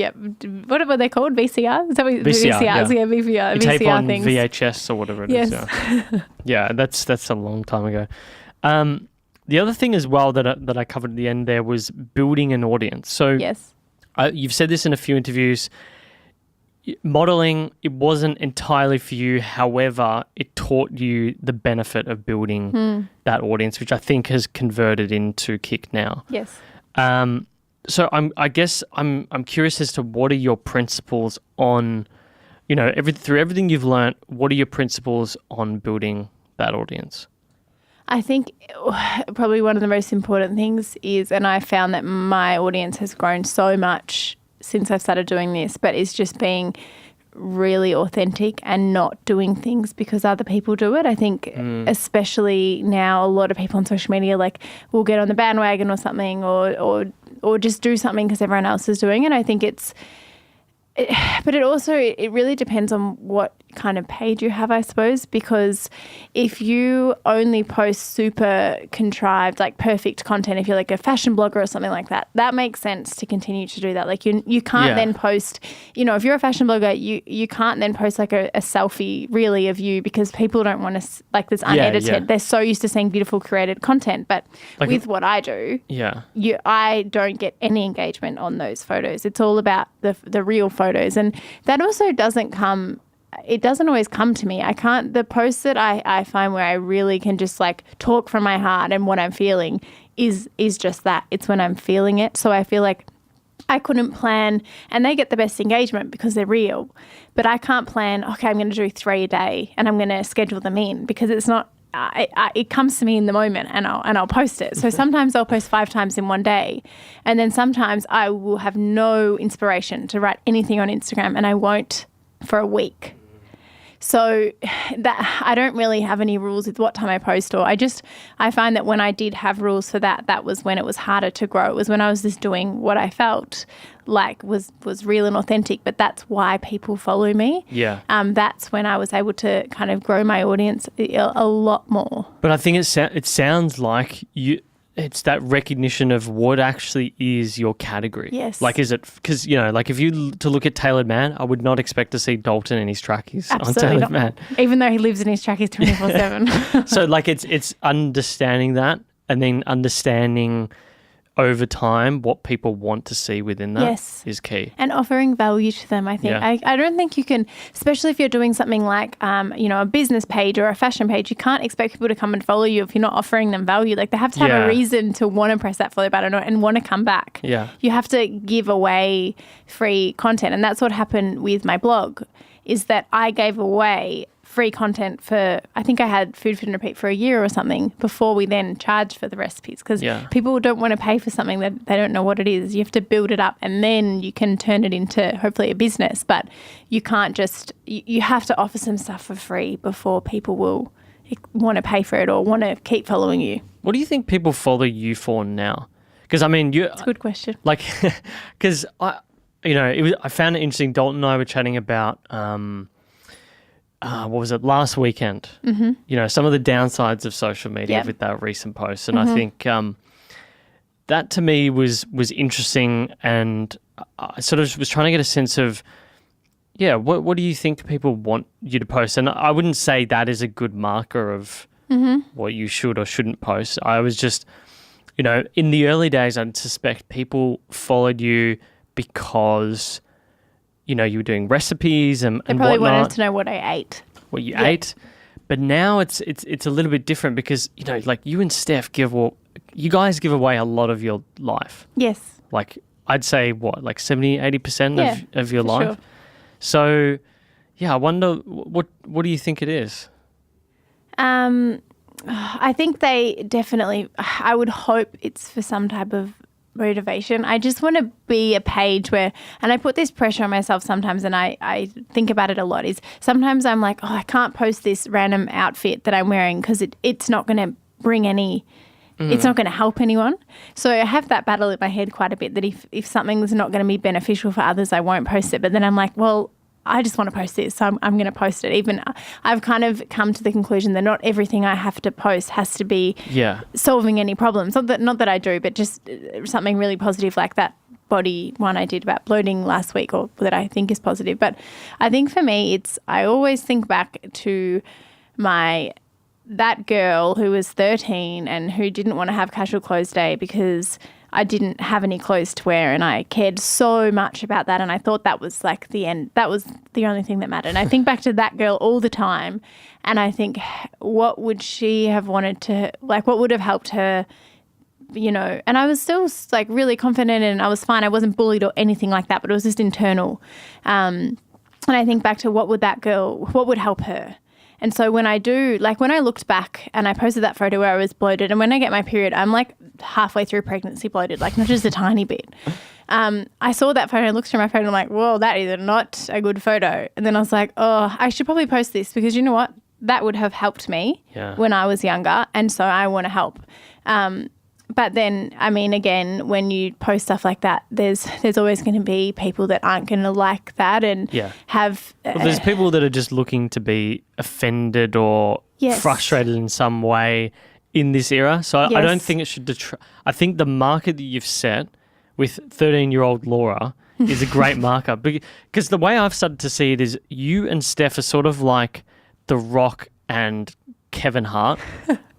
[SPEAKER 1] what were they called? VCR? Is that what,
[SPEAKER 2] VCR,
[SPEAKER 1] VCR
[SPEAKER 2] you tape on
[SPEAKER 1] things.
[SPEAKER 2] VHS or whatever it is. Yeah, that's a long time ago. The other thing as well that I covered at the end there was building an audience. So you've said this in a few interviews. Modeling, it wasn't entirely for you. However, it taught you the benefit of building that audience, which I think has converted into Kick now.
[SPEAKER 1] Yes.
[SPEAKER 2] So I'm curious as to what are your principles on, through everything you've learned, what are your principles on building that audience?
[SPEAKER 1] I think probably one of the most important things is, and I found that my audience has grown so much since I've started doing this, but it's just being really authentic and not doing things because other people do it. I think especially now a lot of people on social media will get on the bandwagon or something or just do something because everyone else is doing it. I think but it really depends on what kind of page you have, I suppose, because if you only post super contrived, perfect content, if you're like a fashion blogger or something like that, that makes sense to continue to do that. Like you can't then post, if you're a fashion blogger, you can't then post like a selfie really of you because people don't want to, this unedited. Yeah. They're so used to seeing beautiful curated content. But with what I do, I don't get any engagement on those photos. It's all about the real photos. And that also doesn't always come to me. The posts that I find where I really can just talk from my heart and what I'm feeling is just that. It's when I'm feeling it. So I feel like I couldn't plan, and they get the best engagement because they're real, but I can't plan, okay, I'm going to do 3 a day and I'm going to schedule them in because it's not, it comes to me in the moment and I'll post it. So sometimes I'll post 5 times in one day, and then sometimes I will have no inspiration to write anything on Instagram and I won't for a week. So that I don't really have any rules with what time I post, or I find that when I did have rules for that was when it was harder to grow. It was when I was just doing what I felt like was real and authentic, but that's why people follow me.
[SPEAKER 2] Yeah.
[SPEAKER 1] That's when I was able to kind of grow my audience a lot more.
[SPEAKER 2] But I think it sounds like it's that recognition of what actually is your category.
[SPEAKER 1] Yes.
[SPEAKER 2] Is it, because, if you to look at Tailored Man, I would not expect to see Dalton in his trackies on Tailored Man.
[SPEAKER 1] Even though he lives in his trackies 24/7.
[SPEAKER 2] So it's understanding that and then understanding over time what people want to see within that is key.
[SPEAKER 1] And offering value to them, I think. Yeah. I don't think you can, especially if you're doing something like, a business page or a fashion page, you can't expect people to come and follow you if you're not offering them value. They have to have a reason to want to press that follow button and want to come back.
[SPEAKER 2] Yeah.
[SPEAKER 1] You have to give away free content. And that's what happened with my blog, is that I gave away free content for, I think I had Food Fit and Repeat for a year or something before we then charged for the recipes, because people don't want to pay for something that they don't know what it is. You have to build it up and then you can turn it into hopefully a business, but you can't you have to offer some stuff for free before people will want to pay for it or want to keep following you.
[SPEAKER 2] What do you think people follow you for now? Because
[SPEAKER 1] it's a good question.
[SPEAKER 2] Because I found it interesting. Dalton and I were chatting about, what was it, last weekend? Mm-hmm. Some of the downsides of social media with that recent post. And I think that to me was interesting, and I sort of was trying to get a sense of, what do you think people want you to post? And I wouldn't say that is a good marker of what you should or shouldn't post. I was just, in the early days, I'd suspect people followed you because you were doing recipes and whatnot. They probably
[SPEAKER 1] wanted to know what I ate.
[SPEAKER 2] What you ate. But now it's a little bit different because, you and Steph you guys give away a lot of your life.
[SPEAKER 1] Yes.
[SPEAKER 2] I'd say like 70, 80% of your life.
[SPEAKER 1] Sure.
[SPEAKER 2] So, yeah, I wonder what do you think it is?
[SPEAKER 1] I think they definitely, I would hope it's for some type of motivation. I just want to be a page where, and I put this pressure on myself sometimes, and I think about it a lot, is sometimes I'm like, I can't post this random outfit that I'm wearing because it's not going to bring any, it's not going to help anyone. So I have that battle in my head quite a bit, that if something's not going to be beneficial for others, I won't post it. But then I'm like, well, I just want to post this, so I'm going to post it. Even I've kind of come to the conclusion that not everything I have to post has to be solving any problems. Not that I do, but just something really positive like that body one I did about bloating last week, or that I think is positive. But I think for me, I always think back to that girl who was 13 and who didn't want to have casual clothes day because I didn't have any clothes to wear, and I cared so much about that, and I thought that was like the end. That was the only thing that mattered. And I think back to that girl all the time, and I think, what would she have wanted to, like, what would have helped her, you know? And I was still like really confident, and I was fine. I wasn't bullied or anything like that, but it was just internal. And I think back to what would help her? And so when I looked back and I posted that photo where I was bloated, and when I get my period, I'm like halfway through pregnancy bloated, like not just a tiny bit. I saw that photo and looked through my phone and I'm like, whoa, that is not a good photo. And then I was like, I should probably post this, because you know what? That would have helped me when I was younger. And so I want to help. But then, I mean, again, when you post stuff like that, there's always going to be people that aren't going to like that and have...
[SPEAKER 2] Well, there's people that are just looking to be offended or frustrated in some way in this era. So I don't think it should I think the marker that you've set with 13-year-old Laura is a great marker. Because the way I've started to see it is you and Steph are sort of like The Rock and Kevin Hart,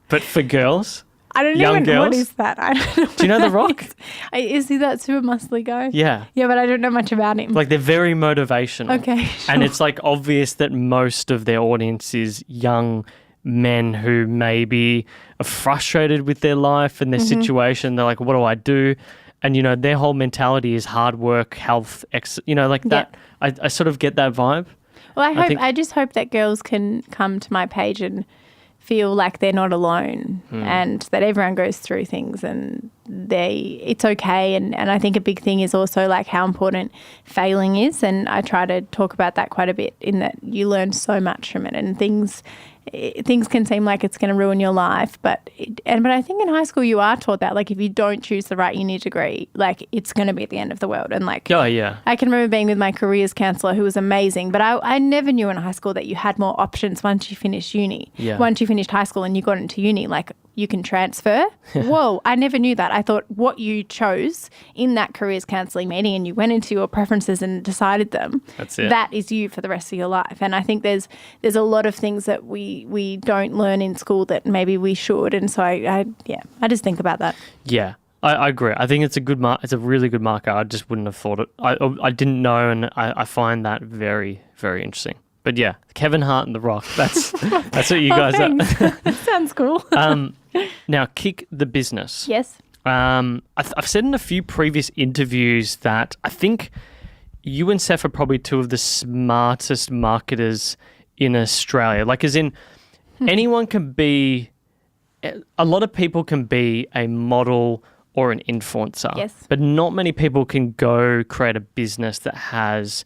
[SPEAKER 2] but for girls.
[SPEAKER 1] I don't
[SPEAKER 2] Young
[SPEAKER 1] even know
[SPEAKER 2] girls.
[SPEAKER 1] what is that. I don't know.
[SPEAKER 2] Do you know The Rock?
[SPEAKER 1] Is he that super muscly guy?
[SPEAKER 2] Yeah.
[SPEAKER 1] Yeah, but I don't know much about him.
[SPEAKER 2] Like, they're very motivational.
[SPEAKER 1] Okay, sure.
[SPEAKER 2] And it's like obvious that most of their audience is young men who maybe are frustrated with their life and their situation. They're like, what do I do? And, you know, their whole mentality is hard work, health, that. I sort of get that vibe.
[SPEAKER 1] Well, I just hope that girls can come to my page and feel like they're not alone and that everyone goes through things and it's okay. And I think a big thing is also like how important failing is. And I try to talk about that quite a bit, in that you learn so much from it, and things can seem like it's going to ruin your life. But I think in high school you are taught that, like, if you don't choose the right uni degree, like, it's going to be at the end of the world. And like, I can remember being with my careers counsellor, who was amazing, but I never knew in high school that you had more options once you finished uni. Once you finished high school and you got into uni, like, you can transfer. Whoa, I never knew that. I thought what you chose in that careers counselling meeting, and you went into your preferences and decided them,
[SPEAKER 2] that's it.
[SPEAKER 1] That is you for the rest of your life. And I think there's a lot of things that we don't learn in school that maybe we should. And so I just think about that. Yeah.
[SPEAKER 2] I agree. I think it's it's a really good marker. I just wouldn't have thought it. I didn't know, and I find that very, very interesting. But yeah, Kevin Hart and The Rock, that's what you guys are.
[SPEAKER 1] Sounds cool.
[SPEAKER 2] Now, Kick the Business.
[SPEAKER 1] Yes.
[SPEAKER 2] I've said in a few previous interviews that I think you and Steph are probably two of the smartest marketers in Australia. Like, as in, anyone can be, a lot of people can be a model or an influencer.
[SPEAKER 1] Yes.
[SPEAKER 2] But not many people can go create a business that has,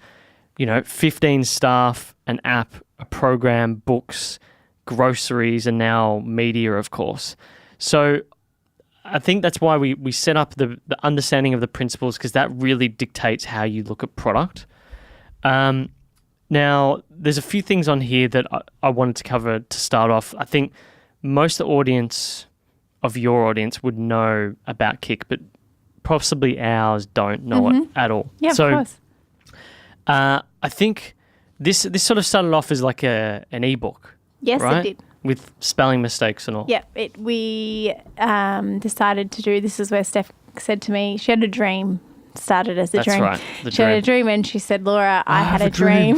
[SPEAKER 2] 15 staff, an app, a program, books, groceries, and now media, of course. So I think that's why we set up the understanding of the principles, because that really dictates how you look at product. Now, there's a few things on here that I wanted to cover to start off. I think most of your audience would know about Kick, but possibly ours don't know it at all.
[SPEAKER 1] Yeah, so, of course.
[SPEAKER 2] I think this sort of started off as like an ebook.
[SPEAKER 1] Yes,
[SPEAKER 2] right?
[SPEAKER 1] It did.
[SPEAKER 2] With spelling mistakes and all.
[SPEAKER 1] Yeah, we decided to do, this is where Steph said to me, she had a dream started as a
[SPEAKER 2] That's
[SPEAKER 1] dream.
[SPEAKER 2] right, the
[SPEAKER 1] She had a
[SPEAKER 2] dream.
[SPEAKER 1] dream and she said, Laura, I had a dream,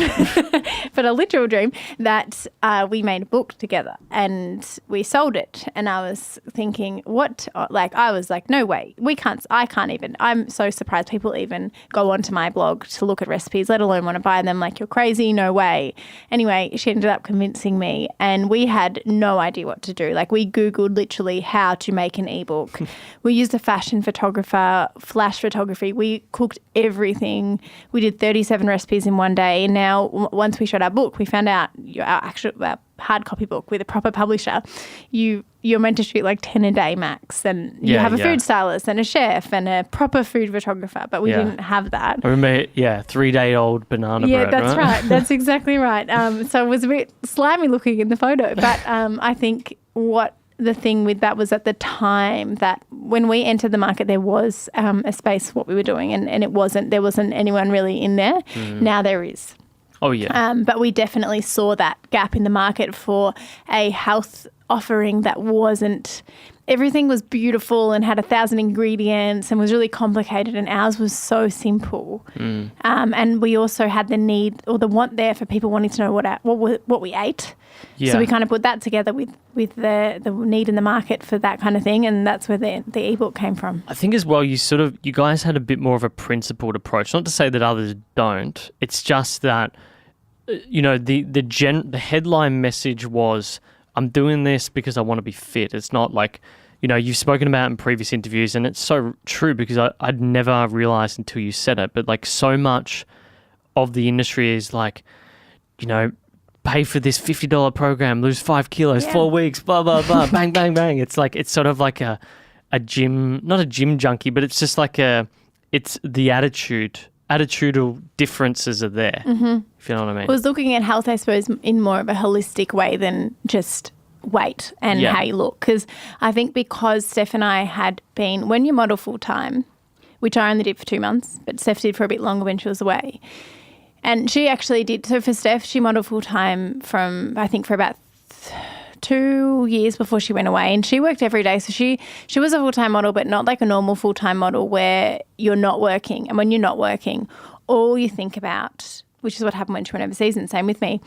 [SPEAKER 1] but a literal dream that we made a book together and we sold it. And I was thinking, what? Like, I was like, no way. I can't even. I'm so surprised people even go onto my blog to look at recipes, let alone want to buy them. Like, you're crazy. No way. Anyway, she ended up convincing me and we had no idea what to do. Like, we Googled literally how to make an ebook. We used a fashion photographer, flash photography. We cooked everything. We did 37 recipes in one day. And now once we showed our book, we found out our hard copy book with a proper publisher, you're meant to shoot like 10 a day max. And you have a food stylist and a chef and a proper food photographer, but we didn't have that.
[SPEAKER 2] I remember, 3-day-old banana bread.
[SPEAKER 1] Yeah, that's right. That's exactly right. So it was a bit slimy looking in the photo. But I think what the thing with that was at the time that when we entered the market, there was a space for what we were doing and there wasn't anyone really in there. Now there is.
[SPEAKER 2] Oh, yeah.
[SPEAKER 1] But we definitely saw that gap in the market for a health offering that wasn't, everything was beautiful and had 1,000 ingredients and was really complicated, and ours was so simple. And we also had the need or the want there for people wanting to know what we ate. Yeah. So we kind of put that together with the need in the market for that kind of thing, and that's where the ebook came from.
[SPEAKER 2] I think as well, you guys had a bit more of a principled approach. Not to say that others don't. It's just that, the headline message was, I'm doing this because I want to be fit. It's not like, you've spoken about in previous interviews, and it's so true because I'd never realized until you said it, but like so much of the industry is like, pay for this $50 program, lose 5 kilos, 4 weeks, blah, blah, blah, bang, bang, bang. It's like, it's sort of like a gym, not a gym junkie, but it's just like it's the attitudinal differences are there, if you know what I mean.
[SPEAKER 1] I was looking at health, I suppose, in more of a holistic way than just weight and how you look. Because I think because Steph and I had been, when you model full-time, which I only did for 2 months, but Steph did for a bit longer when she was away. And she actually did. So for Steph, she modeled full-time for about 2 years before she went away, and she worked every day. So she was a full-time model, but not like a normal full-time model where you're not working. And when you're not working, all you think about, which is what happened when she went overseas, and same with me,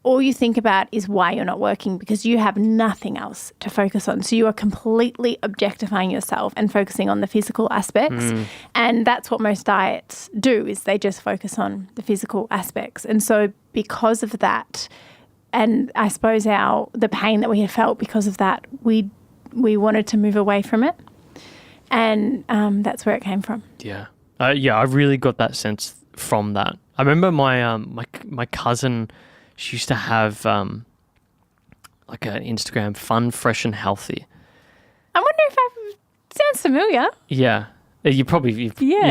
[SPEAKER 1] all you think about is why you're not working because you have nothing else to focus on. So you are completely objectifying yourself and focusing on the physical aspects. And that's what most diets do, is they just focus on the physical aspects. And so because of that, and I suppose the pain that we had felt because of that, we wanted to move away from it. And that's where it came from.
[SPEAKER 2] Yeah. I really got that sense from that. I remember my cousin, she used to have like an Instagram, Fun, Fresh and Healthy.
[SPEAKER 1] I wonder sounds familiar.
[SPEAKER 2] Yeah. You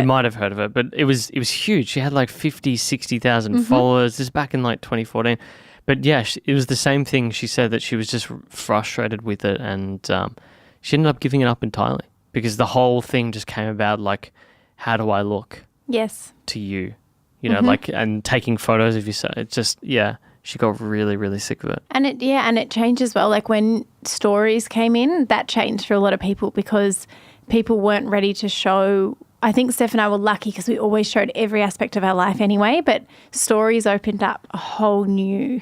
[SPEAKER 2] might have heard of it, but it was huge. She had like 50, 60,000 followers. This is back in like 2014. But yeah, it was the same thing. She said that she was just frustrated with it, and she ended up giving it up entirely because the whole thing just came about like, how do I look?
[SPEAKER 1] Yes.
[SPEAKER 2] To you, like, and taking photos of yourself. It's just, she got really, really sick of it.
[SPEAKER 1] And it changed as well. Like when stories came in, that changed for a lot of people because people weren't ready to show. I think Steph and I were lucky because we always showed every aspect of our life anyway, but stories opened up a whole new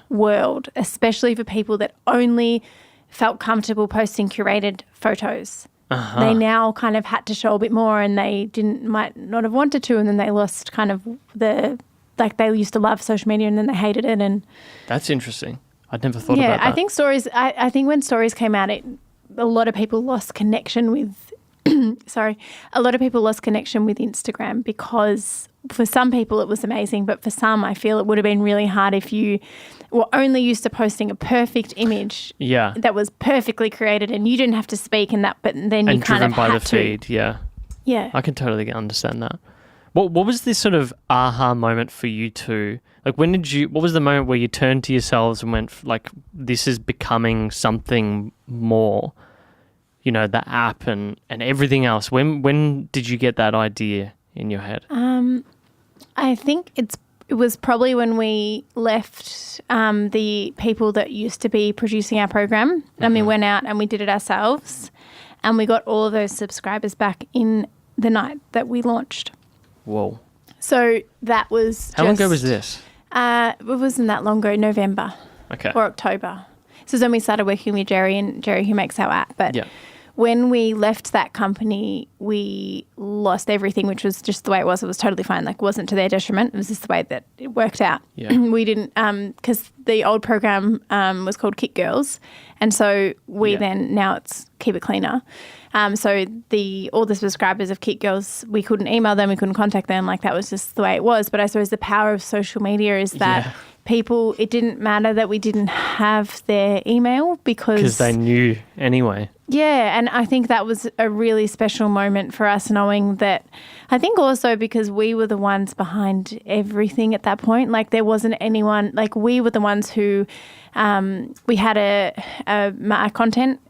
[SPEAKER 1] world, especially for people that only felt comfortable posting curated photos. They now kind of had to show a bit more, and they might not have wanted to, and then they lost kind of they used to love social media and then they hated it. And
[SPEAKER 2] that's interesting. I'd never thought about that.
[SPEAKER 1] I think I think when stories came out, a lot of people lost connection with a lot of people lost connection with Instagram because for some people it was amazing, but for some I feel it would have been really hard if you were only used to posting a perfect image that was perfectly created and you didn't have to speak but then you kind of
[SPEAKER 2] by
[SPEAKER 1] had
[SPEAKER 2] the feed. Yeah.
[SPEAKER 1] I
[SPEAKER 2] can totally understand that. What was this sort of aha moment for you two? Like what was the moment where you turned to yourselves and went like, this is becoming something more? The app and everything else. When did you get that idea in your head?
[SPEAKER 1] I think it was probably when we left the people that used to be producing our program and we went out and we did it ourselves and we got all of those subscribers back in the night that we launched.
[SPEAKER 2] Whoa.
[SPEAKER 1] So that was
[SPEAKER 2] How long ago was this?
[SPEAKER 1] It wasn't that long ago, November or October. This is when we started working with Jerry who makes our app. But when we left that company, we lost everything, which was just the way it was. It was totally fine. Like, it wasn't to their detriment. It was just the way that it worked out.
[SPEAKER 2] Yeah.
[SPEAKER 1] We didn't, because the old program was called Kit Girls. And so now it's Keep It Cleaner. So all the subscribers of Kit Girls, we couldn't email them, we couldn't contact them. Like, that was just the way it was. But I suppose the power of social media is that people, it didn't matter that we didn't have their email because
[SPEAKER 2] they knew anyway.
[SPEAKER 1] Yeah, and I think that was a really special moment for us, knowing that, I think also because we were the ones behind everything at that point. Like, there wasn't anyone, like, we were the ones who, we had a content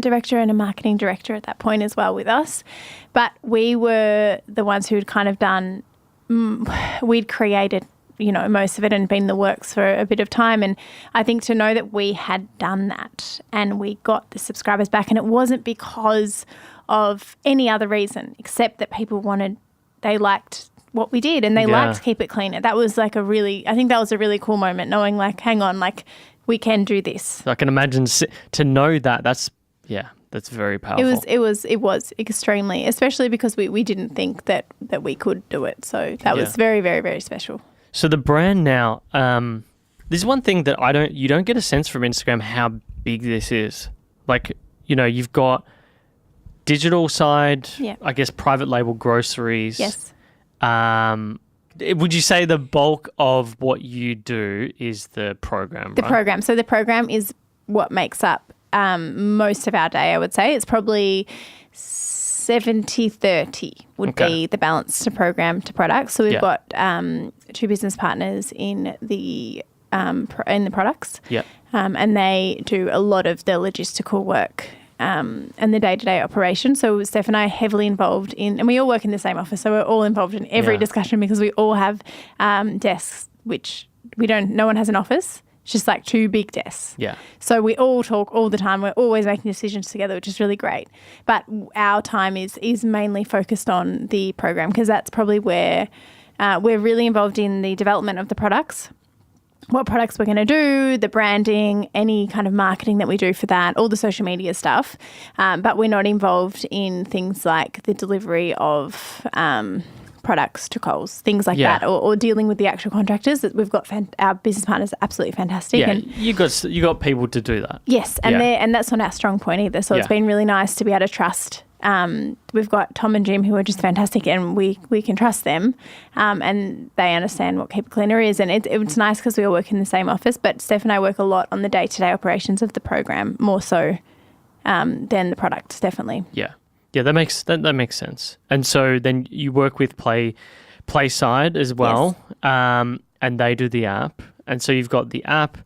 [SPEAKER 1] director and a marketing director at that point as well with us. But we were the ones who'd kind of done, we'd created, most of it and been in the works for a bit of time. And I think to know that we had done that and we got the subscribers back, and it wasn't because of any other reason except that people they liked what we did and they liked Keep It Cleaner. That was like I think that was a really cool moment, knowing like, hang on, like, we can do this.
[SPEAKER 2] I can imagine to know that. That's very powerful.
[SPEAKER 1] It was extremely, especially because we didn't think that we could do it. So that was very, very, very special.
[SPEAKER 2] So the brand now, this is one thing that you don't get a sense from Instagram how big this is. Like, you've got digital side, I guess private label groceries.
[SPEAKER 1] Yes.
[SPEAKER 2] Would you say the bulk of what you do is the program,
[SPEAKER 1] The program. So the program is what makes up most of our day, I would say. It's probably 70-30 would be the balance to program to products. So we've got two business partners in the products, and they do a lot of the logistical work and the day-to-day operation. So Steph and I are heavily involved in, and we all work in the same office, so we're all involved in every discussion because we all have desks, which no one has an office. It's just like two big desks.
[SPEAKER 2] Yeah.
[SPEAKER 1] So we all talk all the time. We're always making decisions together, which is really great. But our time is mainly focused on the program because that's probably where we're really involved in the development of the products, what products we're going to do, the branding, any kind of marketing that we do for that, all the social media stuff. But we're not involved in things like the delivery of products to Coles, things like that, or dealing with the actual contractors. We've got our business partners are absolutely fantastic.
[SPEAKER 2] Yeah,
[SPEAKER 1] and
[SPEAKER 2] you got people to do that.
[SPEAKER 1] Yes, and that's not our strong point either. So it's been really nice to be able to trust. We've got Tom and Jim who are just fantastic, and we can trust them, and they understand what Keep It Cleaner is. And it's nice because we all work in the same office, but Steph and I work a lot on the day-to-day operations of the program, more so than the products, definitely.
[SPEAKER 2] Yeah, that makes sense. And so then you work with PlaySide as well, and they do the app. And so you've got the app.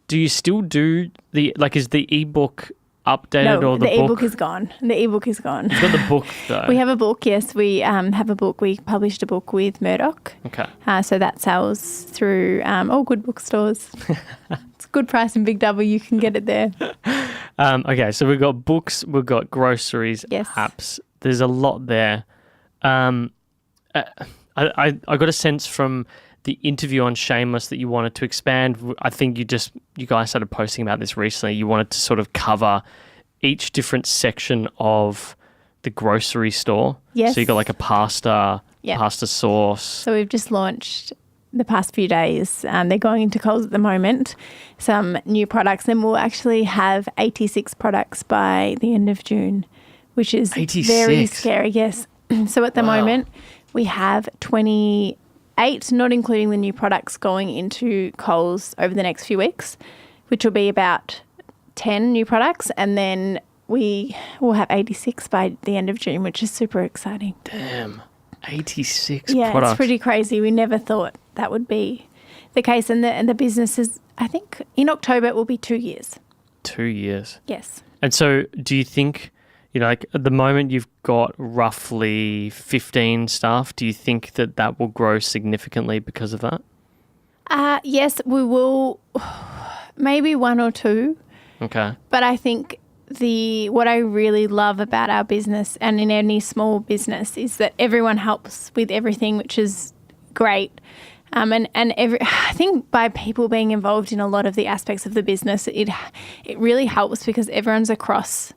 [SPEAKER 2] Do you still do is the ebook updated or the book?
[SPEAKER 1] The ebook is gone. The ebook is gone.
[SPEAKER 2] You've got the book though.
[SPEAKER 1] We have a book, yes. We have a book. We published a book with Murdoch.
[SPEAKER 2] Okay.
[SPEAKER 1] So that sells through all good bookstores. It's a good price in Big W. You can get it there.
[SPEAKER 2] Okay, so we've got books, we've got groceries, apps. There's a lot there. I got a sense from the interview on Shameless that you wanted to expand. I think you guys started posting about this recently. You wanted to sort of cover each different section of the grocery store.
[SPEAKER 1] Yes.
[SPEAKER 2] So you got like a pasta sauce.
[SPEAKER 1] So we've just launched the past few days. They're going into Coles at the moment, some new products. And we'll actually have 86 products by the end of June, which is
[SPEAKER 2] 86.
[SPEAKER 1] Very scary, yes. So at the moment, we have 28, not including the new products going into Coles over the next few weeks, which will be about 10 new products. And then we will have 86 by the end of June, which is super exciting.
[SPEAKER 2] Damn. 86 products.
[SPEAKER 1] Yeah, it's pretty crazy. We never thought that would be the case. And the business is, I think, in October it will be 2 years.
[SPEAKER 2] 2 years.
[SPEAKER 1] Yes.
[SPEAKER 2] And so do you think, like at the moment you've got roughly 15 staff. Do you think that will grow significantly because of that?
[SPEAKER 1] Yes, we will. Maybe one or two.
[SPEAKER 2] Okay.
[SPEAKER 1] But I think what I really love about our business and in any small business is that everyone helps with everything, which is great. I think by people being involved in a lot of the aspects of the business, it really helps because everyone's across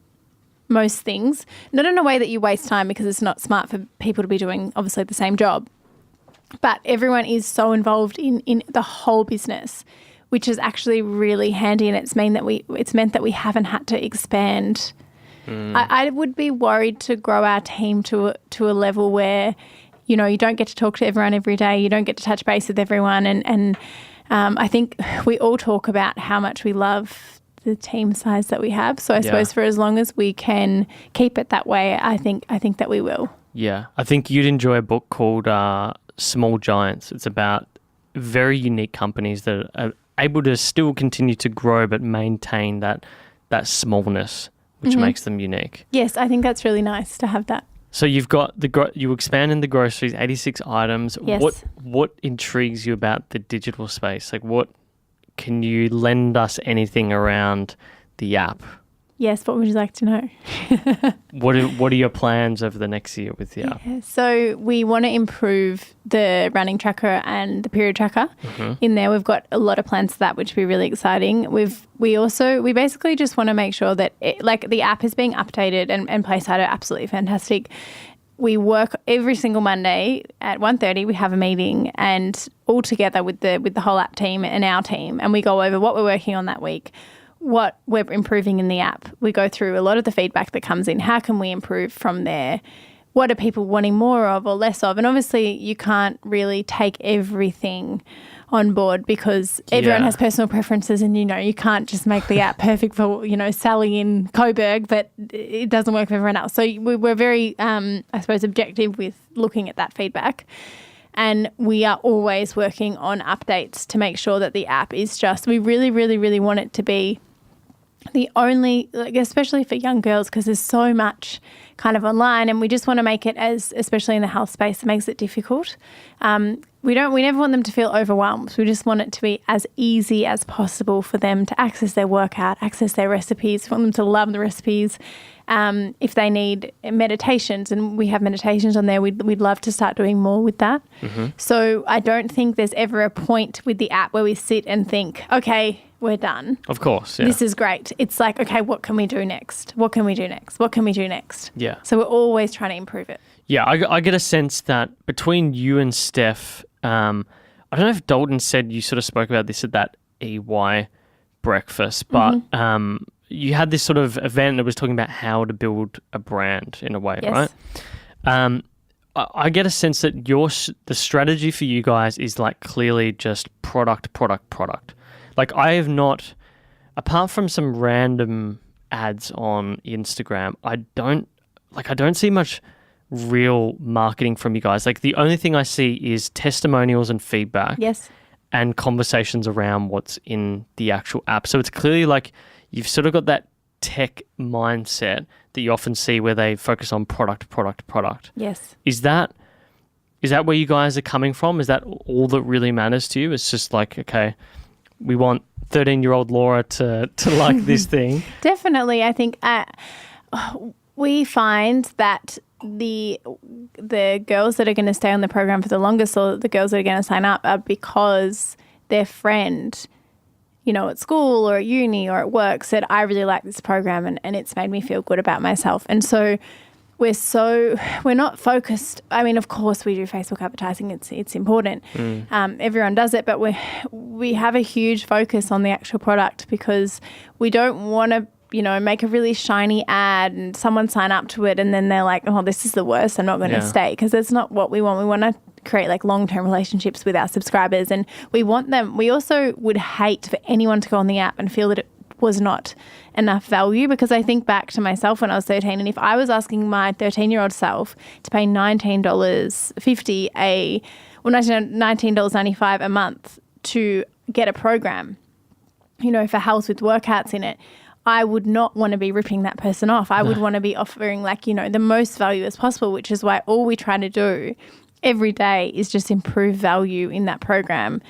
[SPEAKER 1] most things, not in a way that you waste time because it's not smart for people to be doing obviously the same job, but everyone is so involved in the whole business, which is actually really handy, and it's meant that we haven't had to expand. I would be worried to grow our team to a level where, you know, you don't get to talk to everyone every day, you don't get to touch base with everyone, and I think we all talk about how much we love the team size that we have. So I suppose for as long as we can keep it that way, I think that we will.
[SPEAKER 2] Yeah, I think you'd enjoy a book called Small Giants. It's about very unique companies that are able to still continue to grow but maintain that smallness, which makes them unique.
[SPEAKER 1] Yes, I think that's really nice to have that.
[SPEAKER 2] So you've got you expand in the groceries, 86 items.
[SPEAKER 1] Yes.
[SPEAKER 2] What intrigues you about the digital space? Like, what can you lend us anything around the app?
[SPEAKER 1] Yes, what would you like to know?
[SPEAKER 2] What are your plans over the next year with the app?
[SPEAKER 1] Yeah, so we want to improve the running tracker and the period tracker. In there, we've got a lot of plans for that, which will be really exciting. We basically just want to make sure that the app is being updated, and Playside are absolutely fantastic. We work every single Monday at 1:30. We have a meeting, and all together with the whole app team and our team, and we go over what we're working on that week, what we're improving in the app. We go through a lot of the feedback that comes in. How can we improve from there? What are people wanting more of or less of? And obviously you can't really take everything on board because everyone has personal preferences, and, you know, you can't just make the app perfect for, you know, Sally in Coburg, but it doesn't work for everyone else. So we're very, I suppose, objective with looking at that feedback. And we are always working on updates to make sure that the app is we really, really, really want it to be the only, especially for young girls, because there's so much kind of online, and we just want to make it especially in the health space, it makes it difficult. We never want them to feel overwhelmed. We just want it to be as easy as possible for them to access their workout, access their recipes, for them to love the recipes. If they need meditations, and we have meditations on there, we'd love to start doing more with that. So I don't think there's ever a point with the app where we sit and think, okay, we're done.
[SPEAKER 2] Of course, yeah.
[SPEAKER 1] This is great. It's like, okay, what can we do next? What can we do next? What can we do next?
[SPEAKER 2] Yeah.
[SPEAKER 1] So we're always trying to improve it.
[SPEAKER 2] Yeah, I get a sense that between you and Steph, I don't know if Dalton said you sort of spoke about this at that EY breakfast, but you had this sort of event that was talking about how to build a brand in a way,
[SPEAKER 1] yes.
[SPEAKER 2] right? I get a sense that the strategy for you guys is like clearly just product. Like, I have not, apart from some random ads on Instagram, I don't see much real marketing from you guys. Like, the only thing I see is testimonials and feedback.
[SPEAKER 1] Yes.
[SPEAKER 2] And conversations around what's in the actual app. So it's clearly like you've sort of got that tech mindset that you often see where they focus on product.
[SPEAKER 1] Yes.
[SPEAKER 2] Is that where you guys are coming from? Is that all that really matters to you? It's just like, okay, we want 13-year-old Laura to like this thing.
[SPEAKER 1] Definitely. I think we find that the girls that are going to stay on the program for the longest, or the girls that are going to sign up, are because their friend, you know, at school or at uni or at work said, I really like this program and it's made me feel good about myself. And so we're not focused. I mean, of course we do Facebook advertising. It's important. Everyone does it, but we have a huge focus on the actual product, because we don't want to, you know, make a really shiny ad and someone sign up to it and then they're like, oh, this is the worst, I'm not going to stay, because that's not what we want. We want to create like long-term relationships with our subscribers, and we also would hate for anyone to go on the app and feel that it was not enough value, because I think back to myself when I was 13, and if I was asking my 13-year-old self to pay $19.50 $19.95 a month to get a program, you know, for health with workouts in it, I would not want to be ripping that person off. I would want to be offering, like, you know, the most value as possible, which is why all we try to do every day is just improve value in that program,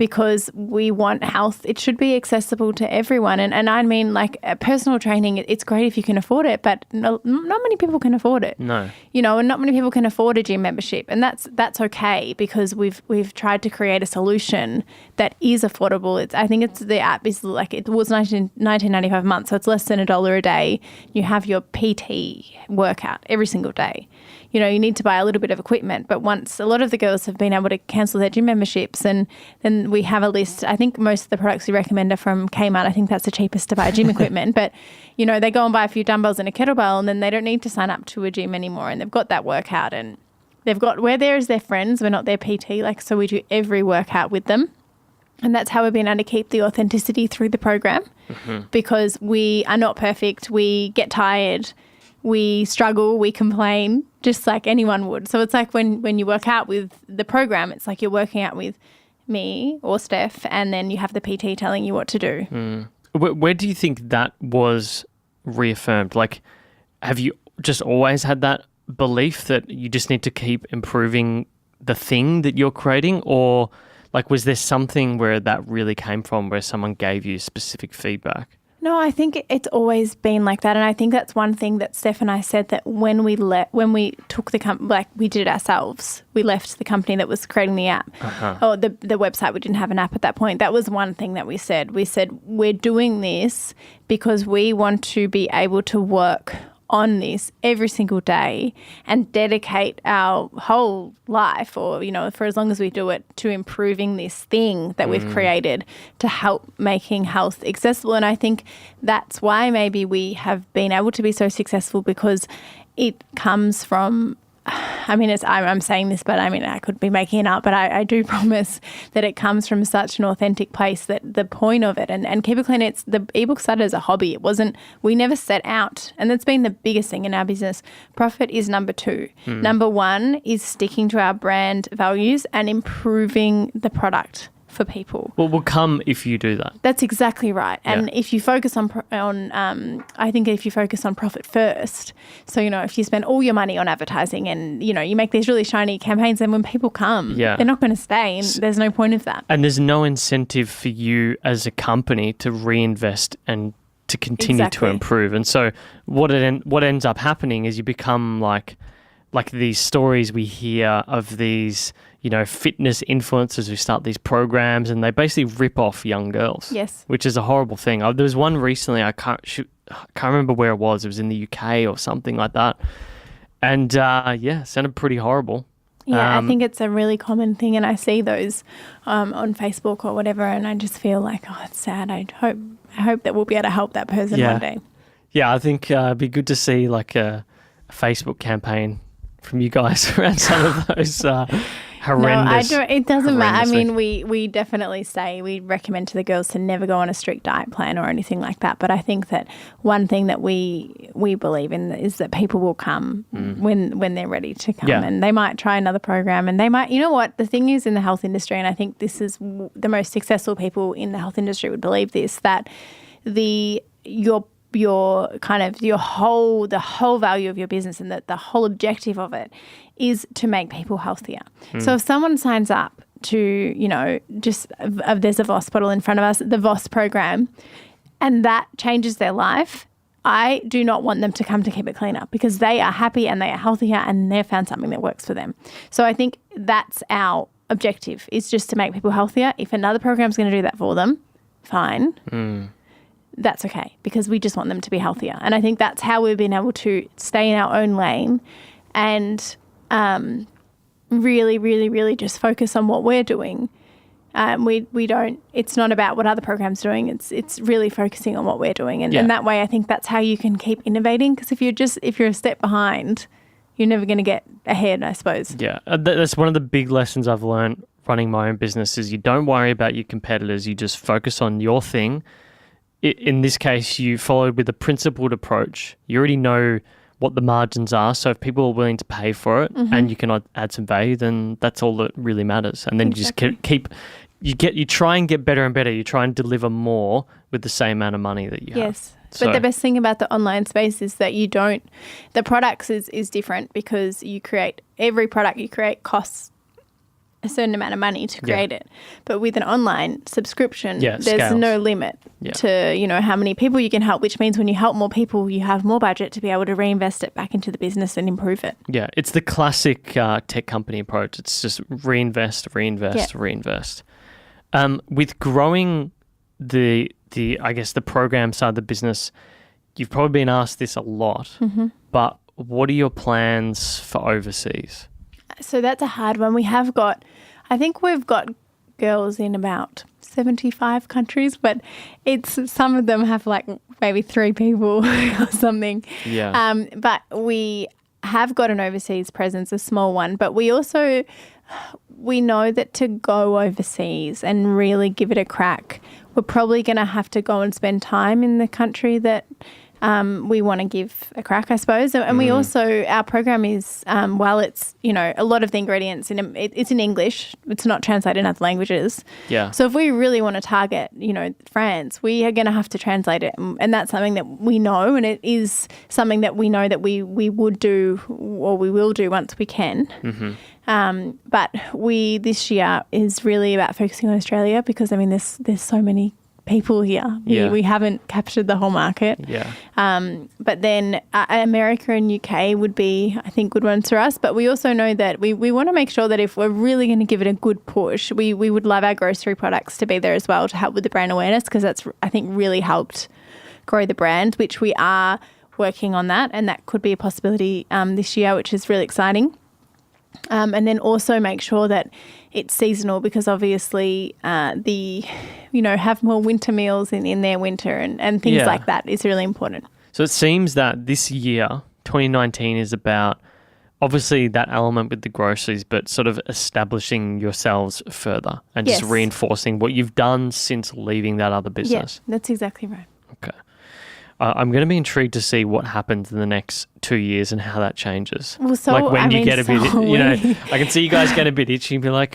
[SPEAKER 1] because we want health. It should be accessible to everyone. And I mean, like personal training, it's great if you can afford it, but not many people can afford it.
[SPEAKER 2] No.
[SPEAKER 1] And not many people can afford a gym membership. And that's okay, because we've tried to create a solution that is affordable. I think the app is like, it was $19.95 a month, so it's less than $1 a day. You have your PT workout every single day. You need to buy a little bit of equipment, but once a lot of the girls have been able to cancel their gym memberships, and then we have a list. I think most of the products we recommend are from Kmart. I think that's the cheapest to buy gym equipment, but they go and buy a few dumbbells and a kettlebell, and then they don't need to sign up to a gym anymore, and they've got that workout, and we're there as their friends. We're not their PT, so we do every workout with them. And that's how we've been able to keep the authenticity through the program, because we are not perfect. We get tired. We struggle, we complain, just like anyone would. So it's like when you work out with the program, it's like you're working out with me or Steph, and then you have the PT telling you what to do.
[SPEAKER 2] Where do you think that was reaffirmed? Like, have you just always had that belief that you just need to keep improving the thing that you're creating? Or like, was there something where that really came from, where someone gave you specific feedback?
[SPEAKER 1] No, I think it's always been like that. And I think that's one thing that Steph and I said, that when we took the company, like we did it ourselves, we left the company that was creating the app, or the website. We didn't have an app at that point. That was one thing that we said. We said, we're doing this because we want to be able to work on this every single day and dedicate our whole life, or for as long as we do it, to improving this thing that we've created to help making health accessible. And I think that's why maybe we have been able to be so successful, because it comes from, I'm saying this, but I could be making it up, but I do promise that it comes from such an authentic place, that the point of it, and Keep It Clean, the ebook started as a hobby. We never set out, and that's been the biggest thing in our business. Profit is number 2. Number 1 is sticking to our brand values and improving the product for people.
[SPEAKER 2] Well, will come if you do that.
[SPEAKER 1] That's exactly right. And if you focus on I think if you focus on profit first, so, if you spend all your money on advertising and, you make these really shiny campaigns, then when people come, they're not going to stay, and there's no point of that.
[SPEAKER 2] And there's no incentive for you as a company to reinvest and to continue to improve. And so what ends up happening is you become like these stories we hear of these, fitness influencers who start these programs, and they basically rip off young girls.
[SPEAKER 1] Yes.
[SPEAKER 2] Which is a horrible thing. There was one recently, I can't remember where it was. It was in the UK or something like that. And it sounded pretty horrible.
[SPEAKER 1] Yeah, I think it's a really common thing, and I see those on Facebook or whatever, and I just feel like, it's sad. I hope that we'll be able to help that person one day. Yeah,
[SPEAKER 2] I think it'd be good to see like a Facebook campaign from you guys around some of those horrendous.
[SPEAKER 1] No, it doesn't matter. We definitely we recommend to the girls to never go on a strict diet plan or anything like that. But I think that one thing that we believe in is that people will come when they're ready to come, and they might try another program, and they might, what the thing is in the health industry, and I think this is the most successful people in the health industry would believe this, that the whole value of your business, and the whole objective of it is to make people healthier. So if someone signs up to, there's a VOS bottle in front of us, the VOS program, and that changes their life, I do not want them to come to Keep It Cleaner, because they are happy and they are healthier and they've found something that works for them. So I think that's our objective, is just to make people healthier. If another program is going to do that for them, fine. That's okay, because we just want them to be healthier. And I think that's how we've been able to stay in our own lane and really, really, really just focus on what we're doing. It's not about what other programs are doing. It's really focusing on what we're doing. And that way, I think that's how you can keep innovating, because if you're a step behind, you're never going to get ahead, I suppose. Yeah,
[SPEAKER 2] that's one of the big lessons I've learned running my own business, is you don't worry about your competitors. You just focus on your thing. In this case, you followed with a principled approach. You already know what the margins are. So if people are willing to pay for it and you can add some value, then that's all that really matters. And then you just you try and get better and better. You try and deliver more with the same amount of money that you have.
[SPEAKER 1] Yes. But the best thing about the online space is that the products is different, because every product you create costs a certain amount of money to create it. But with an online subscription, there's
[SPEAKER 2] scales.
[SPEAKER 1] no limit to, how many people you can help, which means when you help more people, you have more budget to be able to reinvest it back into the business and improve it.
[SPEAKER 2] Yeah, it's the classic tech company approach. It's just reinvest. With growing the I guess the program side of the business, you've probably been asked this a lot, but what are your plans for overseas?
[SPEAKER 1] So that's a hard one. I think we've got girls in about 75 countries, but some of them have like maybe 3 people or something.
[SPEAKER 2] Yeah.
[SPEAKER 1] But we have got an overseas presence, a small one, but we know that to go overseas and really give it a crack, we're probably going to have to go and spend time in the country that we want to give a crack, I suppose. And we also, our program is, while it's, a lot of the ingredients, it's in English, it's not translated in other languages.
[SPEAKER 2] Yeah.
[SPEAKER 1] So if we really want to target, France, we are going to have to translate it. And that's something that we know, and it is something that we know that we would do, or we will do once we can. But this year is really about focusing on Australia because, there's so many people here. We haven't captured the whole market.
[SPEAKER 2] Yeah.
[SPEAKER 1] But then America and UK would be, I think, good ones for us. But we also know that we want to make sure that if we're really going to give it a good push, we would love our grocery products to be there as well to help with the brand awareness, because that's, I think, really helped grow the brand, which we are working on that. And that could be a possibility this year, which is really exciting. And then also make sure that it's seasonal, because obviously have more winter meals in their winter and things like that is really important.
[SPEAKER 2] So it seems that this year, 2019, is about obviously that element with the groceries, but sort of establishing yourselves further and just reinforcing what you've done since leaving that other business.
[SPEAKER 1] Yeah, that's exactly right.
[SPEAKER 2] Okay. I'm going to be intrigued to see what happens in the next 2 years and how that changes.
[SPEAKER 1] Well, so,
[SPEAKER 2] like when you get a bit,
[SPEAKER 1] I
[SPEAKER 2] can see you guys get a bit itchy and be like,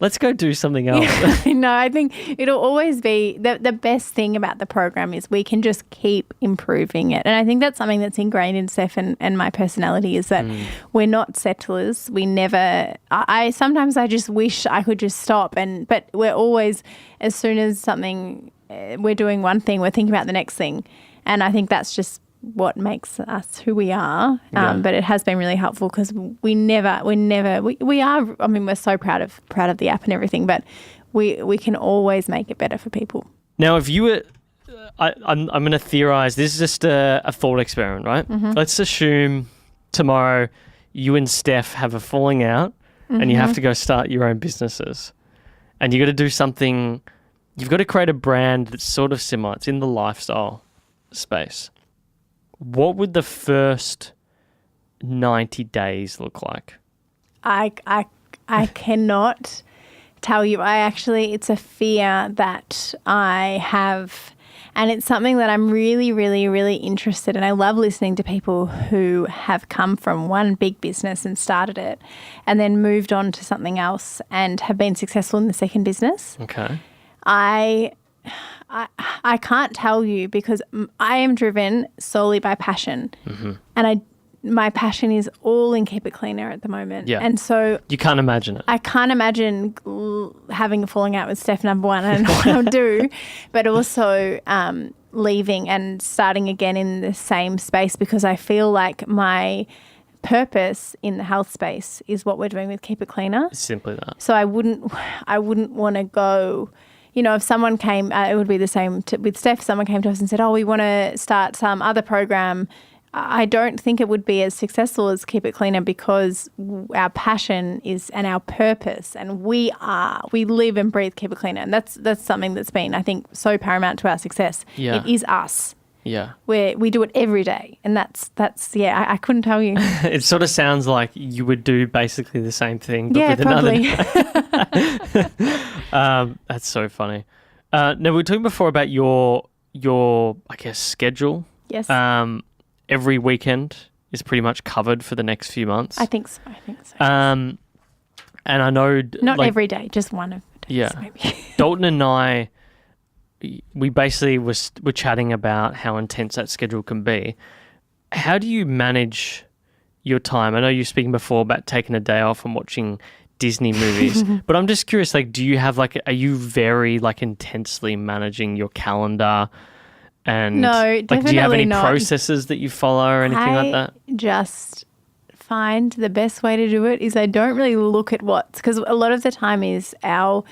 [SPEAKER 2] let's go do something else.
[SPEAKER 1] Yeah, no, I think it'll always be the best thing about the program is we can just keep improving it. And I think that's something that's ingrained in Steph and my personality is that we're not settlers. We never, sometimes I just wish I could just stop. But we're always, as soon as something, we're doing one thing, we're thinking about the next thing. And I think that's just what makes us who we are. But it has been really helpful because we are, we're so proud of the app and everything, but we can always make it better for people.
[SPEAKER 2] Now, if you were, I'm going to theorize, this is just a thought experiment, right? Let's assume tomorrow you and Steph have a falling out and you have to go start your own businesses and you got to do something. You've got to create a brand that's sort of similar. It's in the lifestyle space. What would the first 90 days look like? I
[SPEAKER 1] cannot tell you. It's a fear that I have, and it's something that I'm really, really, really interested in. I love listening to people who have come from one big business and started it and then moved on to something else and have been successful in the second business.
[SPEAKER 2] Okay.
[SPEAKER 1] I can't tell you because I am driven solely by passion, and my passion is all in Keep It Cleaner at the moment. Yeah. And so
[SPEAKER 2] you can't imagine it.
[SPEAKER 1] I can't imagine having a falling out with Steph, number one. I don't know what I'll do, but also leaving and starting again in the same space because I feel like my purpose in the health space is what we're doing with Keep It Cleaner.
[SPEAKER 2] It's simply that.
[SPEAKER 1] So I wouldn't want to go. If someone came, it would be the same with Steph. Someone came to us and said, we want to start some other program. I don't think it would be as successful as Keep It Cleaner because our passion is and our purpose and we live and breathe Keep It Cleaner. And that's something that's been, I think, so paramount to our success. Yeah. It is us. Yeah. We do it every day. And that's I couldn't tell you.
[SPEAKER 2] It sort of sounds like you would do basically the same thing, but with
[SPEAKER 1] probably.
[SPEAKER 2] Another. That's so funny. Now, we were talking before about your I guess, schedule.
[SPEAKER 1] Yes.
[SPEAKER 2] Every weekend is pretty much covered for the next few months.
[SPEAKER 1] I think so.
[SPEAKER 2] And I know...
[SPEAKER 1] Not every day, just one of the days maybe.
[SPEAKER 2] Dalton and I... We basically were chatting about how intense that schedule can be. How do you manage your time? I know you were speaking before about taking a day off and watching Disney movies. But I'm just curious, like, do you have like, are you very like intensely managing your calendar? And
[SPEAKER 1] No,
[SPEAKER 2] like,
[SPEAKER 1] definitely
[SPEAKER 2] do you have any
[SPEAKER 1] not.
[SPEAKER 2] processes that you follow or anything like that?
[SPEAKER 1] Just find the best way to do it is I don't really look at because a lot of the time is our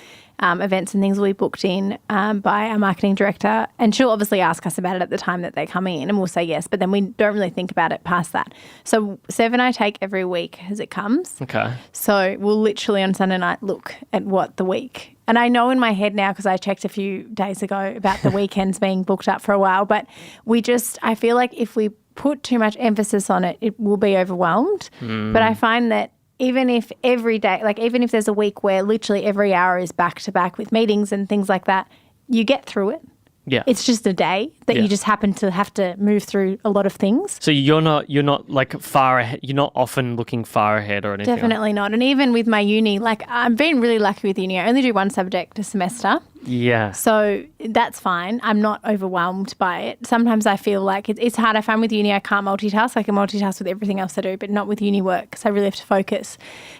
[SPEAKER 1] events and things will be booked in by our marketing director, and she'll obviously ask us about it at the time that they're coming in and we'll say yes, but then we don't really think about it past that. So Steph and I take every week as it comes.
[SPEAKER 2] Okay.
[SPEAKER 1] So we'll literally on Sunday night look at what the week, and I know in my head now because I checked a few days ago about the weekends being booked up for a while, but I feel like if we put too much emphasis on it, it will be overwhelmed. But I find that even if every day, like even if there's a week where literally every hour is back to back with meetings and things like that, you get through it.
[SPEAKER 2] Yeah.
[SPEAKER 1] It's just a day that you just happen to have to move through a lot of things.
[SPEAKER 2] So you're not like far ahead. You're not often looking far ahead or anything.
[SPEAKER 1] Definitely not. And even with my uni, like I'm being really lucky with uni. I only do one subject a semester.
[SPEAKER 2] Yeah.
[SPEAKER 1] So that's fine. I'm not overwhelmed by it. Sometimes I feel like it's hard. I find with uni I can't multitask. I can multitask with everything else I do, but not with uni work because I really have to focus.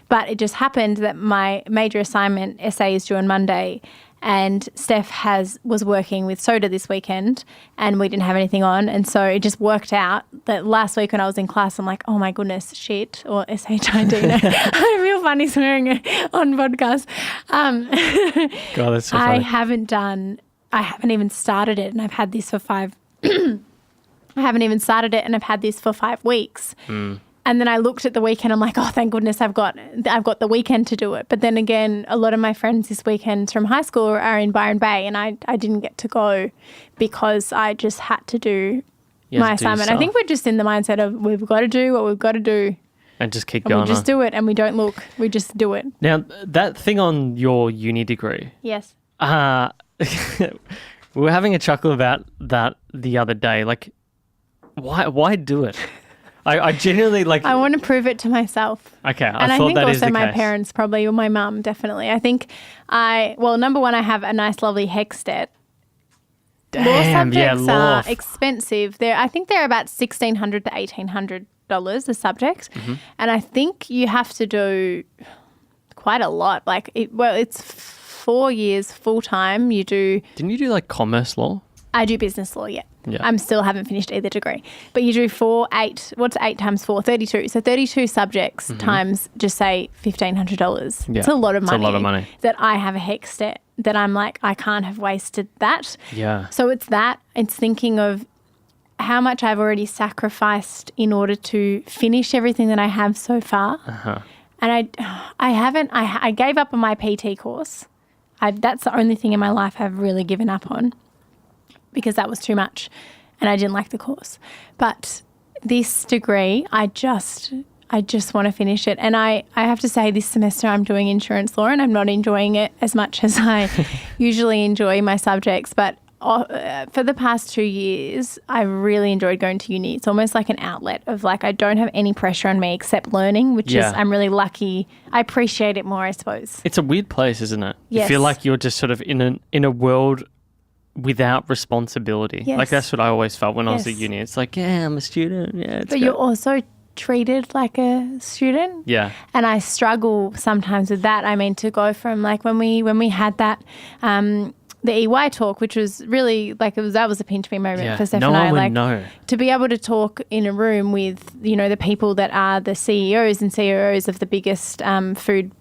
[SPEAKER 1] But it just happened that my major assignment essay is due on Monday, and Steph was working with Soda this weekend and we didn't have anything on. And so it just worked out that last week when I was in class, I'm like, oh my goodness, shit, or SHID. I feel funny swearing on podcast.
[SPEAKER 2] God, that's so funny.
[SPEAKER 1] I haven't even started it and I've had this for 5 I haven't even started it and I've had this for 5 weeks. And then I looked at the weekend, I'm like, oh, thank goodness I've got the weekend to do it. But then again, a lot of my friends this weekend from high school are in Byron Bay and I didn't get to go because I just had to do my assignment. I think we're just in the mindset of we've got to do what we've got to do.
[SPEAKER 2] And just keep going.
[SPEAKER 1] We just do it and we don't look. We just do it.
[SPEAKER 2] Now, that thing on your uni degree.
[SPEAKER 1] Yes.
[SPEAKER 2] We were having a chuckle about that the other day. Like, why do it? I genuinely like.
[SPEAKER 1] I want to prove it to myself.
[SPEAKER 2] Okay,
[SPEAKER 1] I think also my parents probably, or my mum definitely. I think number one, I have a nice, lovely HECS debt. Law subjects are expensive. I think they're about $1,600 to $1,800 a subject, and I think you have to do quite a lot. Like, it's 4 years full time. You do.
[SPEAKER 2] Didn't you do like commerce law?
[SPEAKER 1] I do business law, yeah. I still haven't finished either degree. But you do 8 times 4? 32. So 32 subjects times just say $1,500. Yeah. It's a lot of money.
[SPEAKER 2] It's a lot of money.
[SPEAKER 1] That I have a HECS debt that I'm like, I can't have wasted that.
[SPEAKER 2] Yeah.
[SPEAKER 1] So it's that. It's thinking of how much I've already sacrificed in order to finish everything that I have so far. And I gave up on my PT course. That's the only thing in my life I've really given up on, because that was too much and I didn't like the course. But this degree, I just want to finish it. And I have to say this semester I'm doing insurance law and I'm not enjoying it as much as I usually enjoy my subjects. But for the past 2 years, I really enjoyed going to uni. It's almost like an outlet of like, I don't have any pressure on me except learning, which is, I'm really lucky. I appreciate it more, I suppose. It's
[SPEAKER 2] a weird place, isn't it?
[SPEAKER 1] Yes.
[SPEAKER 2] You feel like you're just sort of in a world without responsibility.
[SPEAKER 1] Yes.
[SPEAKER 2] Like that's what I always felt when I was at uni. It's like, yeah, I'm a student. Yeah, it's
[SPEAKER 1] but
[SPEAKER 2] great.
[SPEAKER 1] You're also treated like a student.
[SPEAKER 2] Yeah.
[SPEAKER 1] And I struggle sometimes with that. I mean, to go from like when we had that the EY talk, which was really like that was a pinch me moment for Steph and I. Like to be able to talk in a room with, you know, the people that are the CEOs and COOs of the biggest food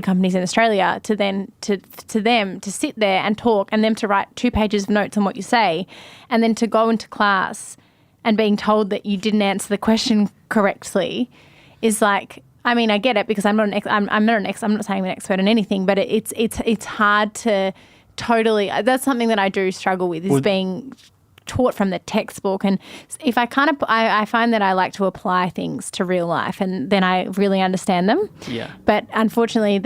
[SPEAKER 1] companies in Australia, to them to sit there and talk and them to write 2 pages of notes on what you say, and then to go into class and being told that you didn't answer the question correctly is like, I mean, I get it because I'm not saying I'm an expert in anything, but it's hard to totally. That's something that I do struggle with, is being taught from the textbook. And if I I find that I like to apply things to real life, and then I really understand them.
[SPEAKER 2] Yeah.
[SPEAKER 1] But unfortunately,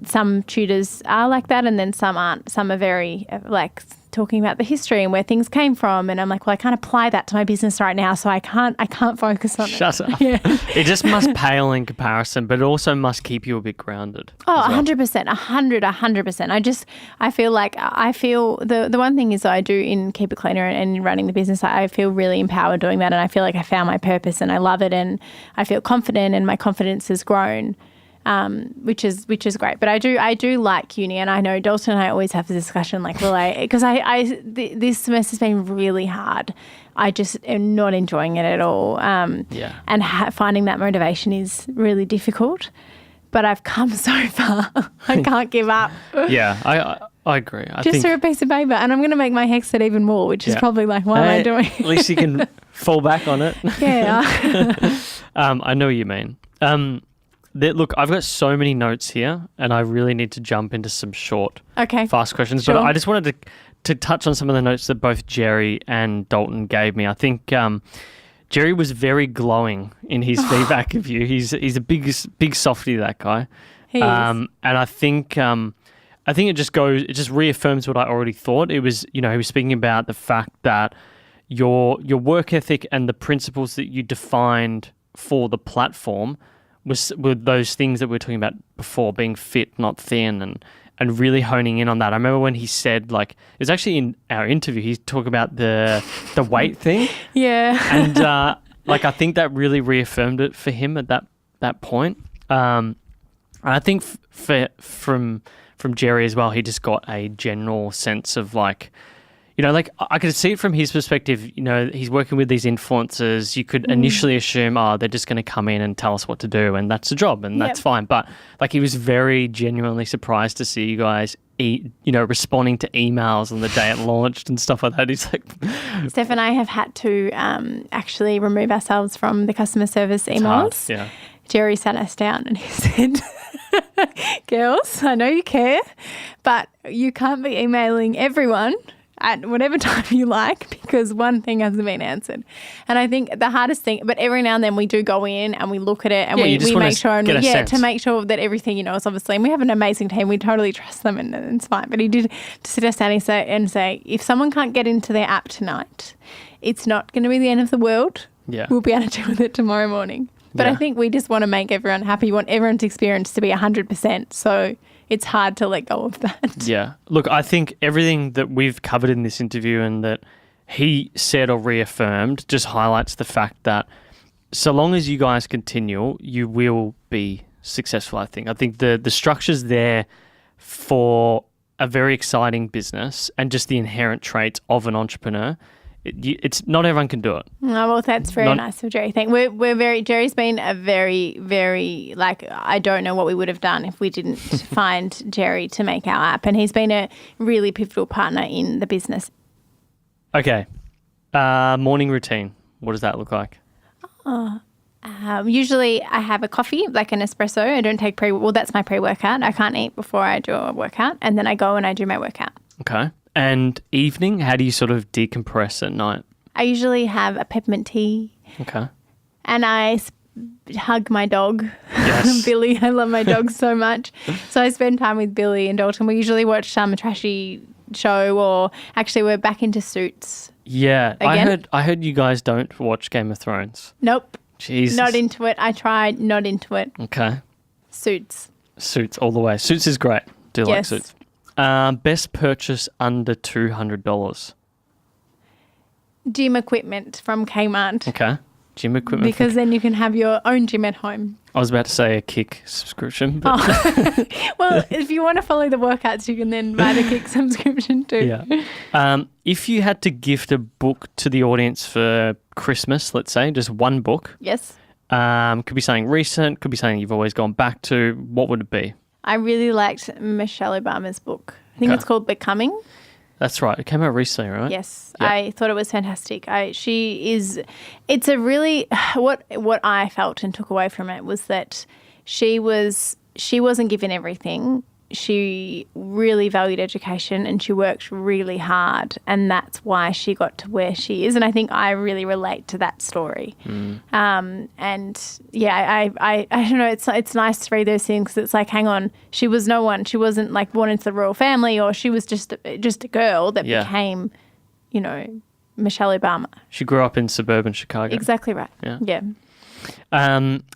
[SPEAKER 1] some tutors are like that, and then some aren't. Some are very like talking about the history and where things came from, and I'm like, well, I can't apply that to my business right now, so I can't focus on it.
[SPEAKER 2] Shut up. Yeah. It just must pale in comparison, but it also must keep you a bit grounded.
[SPEAKER 1] Oh, 100%, 100%. I feel the one thing is I do in Keep It Cleaner and in running the business, I feel really empowered doing that, and I feel like I found my purpose and I love it, and I feel confident, and my confidence has grown. which is great. But I do like uni, and I know Dalton and I always have this discussion, like, because this semester's been really hard. I just am not enjoying it at all. And finding that motivation is really difficult. But I've come so far. I can't give up.
[SPEAKER 2] Yeah, I agree. I think
[SPEAKER 1] through a piece of paper, and I'm going to make my hex even more, which is probably like, what am I doing?
[SPEAKER 2] At least you can fall back on it.
[SPEAKER 1] Yeah.
[SPEAKER 2] I know what you mean. Look, I've got so many notes here, and I really need to jump into some short, fast questions.
[SPEAKER 1] Sure.
[SPEAKER 2] But I just wanted to touch on some of the notes that both Jerry and Dalton gave me. I think Jerry was very glowing in his feedback of you. He's a big softy, that guy.
[SPEAKER 1] He is.
[SPEAKER 2] And I think it just reaffirms what I already thought. It was, he was speaking about the fact that your work ethic and the principles that you defined for the platform were those things that we were talking about before, being fit, not thin, and really honing in on that. I remember when he said, like, it was actually in our interview, he talked about the weight thing.
[SPEAKER 1] Yeah.
[SPEAKER 2] And I think that really reaffirmed it for him at that point. And I think from Jerry as well, he just got a general sense of like, I could see it from his perspective. He's working with these influencers. You could initially assume, they're just going to come in and tell us what to do, and that's the job, and that's fine. But like, he was very genuinely surprised to see you guys responding to emails on the day it launched and stuff like that. He's like,
[SPEAKER 1] Steph and I have had to actually remove ourselves from the customer service emails.
[SPEAKER 2] Yeah.
[SPEAKER 1] Jerry sat us down and he said, girls, I know you care, but you can't be emailing everyone at whatever time you like, because one thing hasn't been answered. And I think the hardest thing, but every now and then we do go in and we look at it and we make sure, to make sure that everything, is obviously, and we have an amazing team, we totally trust them, and it's fine. But he did to sit us down and say, if someone can't get into their app tonight, it's not going to be the end of the world.
[SPEAKER 2] Yeah.
[SPEAKER 1] We'll be able to deal with it tomorrow morning. But I think we just want to make everyone happy. We want everyone's experience to be 100%. So it's hard to let go of that.
[SPEAKER 2] Yeah. Look, I think everything that we've covered in this interview and that he said or reaffirmed just highlights the fact that so long as you guys continue, you will be successful, I think. I think the structure's there for a very exciting business and just the inherent traits of an entrepreneur. It's not everyone can do it.
[SPEAKER 1] Oh, well, that's very nice of Jerry. Jerry's been a very, very, I don't know what we would have done if we didn't find Jerry to make our app. And he's been a really pivotal partner in the business.
[SPEAKER 2] Okay. Morning routine. What does that look like?
[SPEAKER 1] Usually I have a coffee, like an espresso. I don't take that's my pre-workout. I can't eat before I do a workout. And then I go and I do my workout.
[SPEAKER 2] Okay. And evening, how do you sort of decompress at night?
[SPEAKER 1] I usually have a peppermint tea.
[SPEAKER 2] Okay.
[SPEAKER 1] And I hug my dog,
[SPEAKER 2] yes.
[SPEAKER 1] Billy. I love my dog so much. So I spend time with Billy and Dalton. We usually watch a trashy show, or actually we're back into Suits.
[SPEAKER 2] Yeah.
[SPEAKER 1] Again.
[SPEAKER 2] I heard you guys don't watch Game of Thrones.
[SPEAKER 1] Nope.
[SPEAKER 2] Jesus.
[SPEAKER 1] Not into it. I tried, not into it.
[SPEAKER 2] Okay.
[SPEAKER 1] Suits
[SPEAKER 2] all the way. Suits is great. Like Suits. Best purchase under $200.
[SPEAKER 1] Gym equipment from Kmart.
[SPEAKER 2] Okay. Gym equipment.
[SPEAKER 1] Because then you can have your own gym at home.
[SPEAKER 2] I was about to say a Kick subscription. But
[SPEAKER 1] well, if you want to follow the workouts, you can then buy the Kick subscription too.
[SPEAKER 2] Yeah. If you had to gift a book to the audience for Christmas, let's say, just one book.
[SPEAKER 1] Yes.
[SPEAKER 2] Could be something recent, could be something you've always gone back to. What would it be?
[SPEAKER 1] I really liked Michelle Obama's book. I think it's called Becoming.
[SPEAKER 2] That's right. It came out recently, right?
[SPEAKER 1] Yes. Yep. I thought it was fantastic. It's a really, what I felt and took away from it was that she wasn't given everything. She really valued education and she worked really hard, and that's why she got to where she is. And I think I really relate to that story. And yeah, I don't know. It's nice to read those things because it's like, hang on, she was no one. She wasn't like born into the royal family, or she was just a girl that became, Michelle Obama.
[SPEAKER 2] She grew up in suburban Chicago.
[SPEAKER 1] Exactly right. Yeah.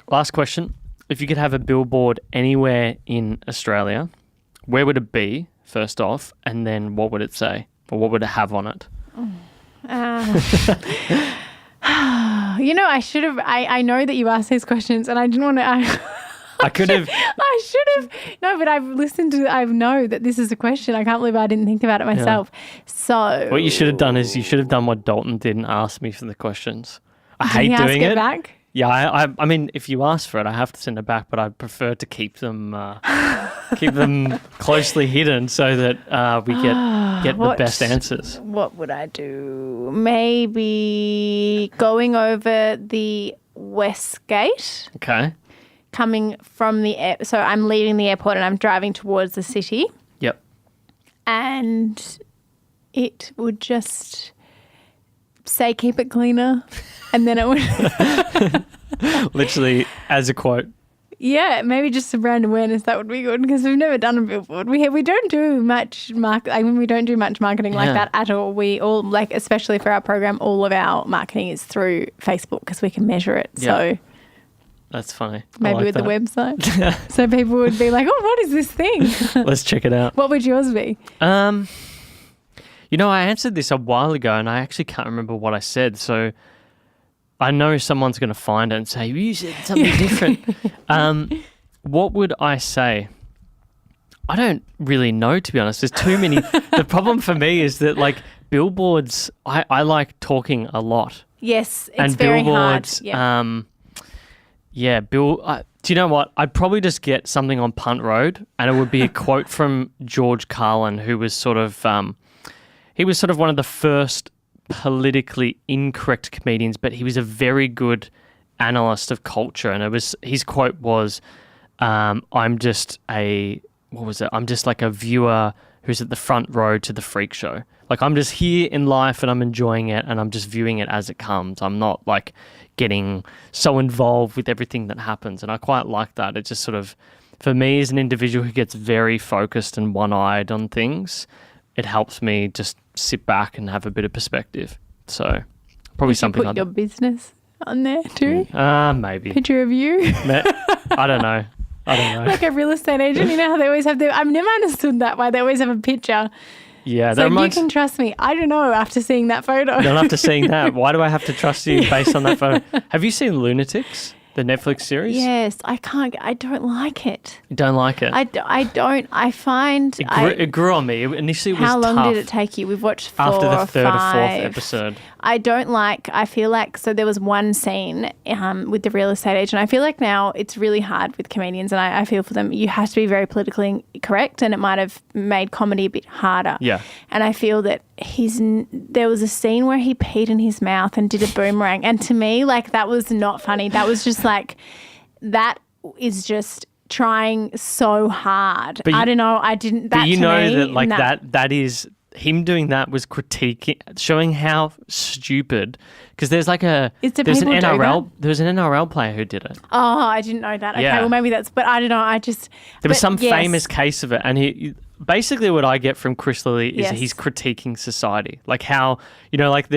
[SPEAKER 2] Last question: if you could have a billboard anywhere in Australia, where would it be, first off, and then what would it say, or what would it have on it? I should have. I know that you asked these questions, and I didn't want to. I could have.
[SPEAKER 1] I No, but I know that this is a question. I can't believe I didn't think about it myself. So
[SPEAKER 2] what you should have done is you should have done what Dalton did and asked me for the questions. I hate doing it.
[SPEAKER 1] Back?
[SPEAKER 2] Yeah, I mean, if you ask for it, I have to send it back, but I prefer to keep them closely hidden so that we get the best answers.
[SPEAKER 1] What would I do? Maybe going over the West Gate.
[SPEAKER 2] Okay.
[SPEAKER 1] Coming from the air, so I'm leaving the airport and I'm driving towards the city.
[SPEAKER 2] Yep.
[SPEAKER 1] And it would just say, keep it cleaner. And then it would...
[SPEAKER 2] Literally as a quote.
[SPEAKER 1] Yeah, maybe just some brand awareness. That would be good because we've never done a billboard. We don't do much we don't do much marketing like that at all. We all, like, especially for our program, all of our marketing is through Facebook because we can measure it. Yeah. So
[SPEAKER 2] that's funny.
[SPEAKER 1] Maybe with the website. So people would be like, oh, what is this thing?
[SPEAKER 2] Let's check it out.
[SPEAKER 1] What would yours be?
[SPEAKER 2] You know, I answered this a while ago and I actually can't remember what I said. So I know someone's going to find it and say, you said something different. What would I say? I don't really know, to be honest. There's too many. The problem for me is that, like, billboards, I like talking a lot.
[SPEAKER 1] Yes, it's very hard.
[SPEAKER 2] Yeah. Do you know what? I'd probably just get something on Punt Road, and it would be a quote from George Carlin, who was sort of one of the first politically incorrect comedians, but he was a very good analyst of culture. And his quote was, "I'm just like a viewer who's at the front row to the freak show. Like, I'm just here in life and I'm enjoying it and I'm just viewing it as it comes. I'm not like getting so involved with everything that happens." And I quite like that. It just sort of, for me as an individual who gets very focused and one-eyed on things, it helps me just sit back and have a bit of perspective. So probably something like that.
[SPEAKER 1] Put your business on there too?
[SPEAKER 2] Maybe.
[SPEAKER 1] Picture of you?
[SPEAKER 2] I don't know.
[SPEAKER 1] Like a real estate agent, you know how they always have I've never understood that, why they always have a picture.
[SPEAKER 2] Yeah,
[SPEAKER 1] so you can trust me. I don't know after seeing that photo.
[SPEAKER 2] Not after seeing that. Why do I have to trust you based on that photo? Have you seen Lunatics, the Netflix series?
[SPEAKER 1] Yes, I don't like it.
[SPEAKER 2] You don't like it?
[SPEAKER 1] I don't. I find...
[SPEAKER 2] It grew on me. Initially, it was tough.
[SPEAKER 1] How long did it take you? We've watched 4
[SPEAKER 2] After the
[SPEAKER 1] or
[SPEAKER 2] third
[SPEAKER 1] 5.
[SPEAKER 2] or fourth episode.
[SPEAKER 1] I feel like, so there was one scene with the real estate agent. I feel like now it's really hard with comedians, and I feel for them, you have to be very politically correct, and it might have made comedy a bit harder.
[SPEAKER 2] Yeah.
[SPEAKER 1] And I feel that there was a scene where he peed in his mouth and did a boomerang, and to me, like, that was not funny. That was just like, that is just trying so hard. I don't know. I didn't. That,
[SPEAKER 2] but you
[SPEAKER 1] to
[SPEAKER 2] know
[SPEAKER 1] me,
[SPEAKER 2] that, like, that is... Him doing that was critiquing, showing how stupid. Because there's like there's an NRL player who did it.
[SPEAKER 1] Oh, I didn't know that. Okay, well maybe but I don't know.
[SPEAKER 2] There was some famous case of it, and he basically, what I get from Chris Lilly is he's critiquing society, like how, you know, like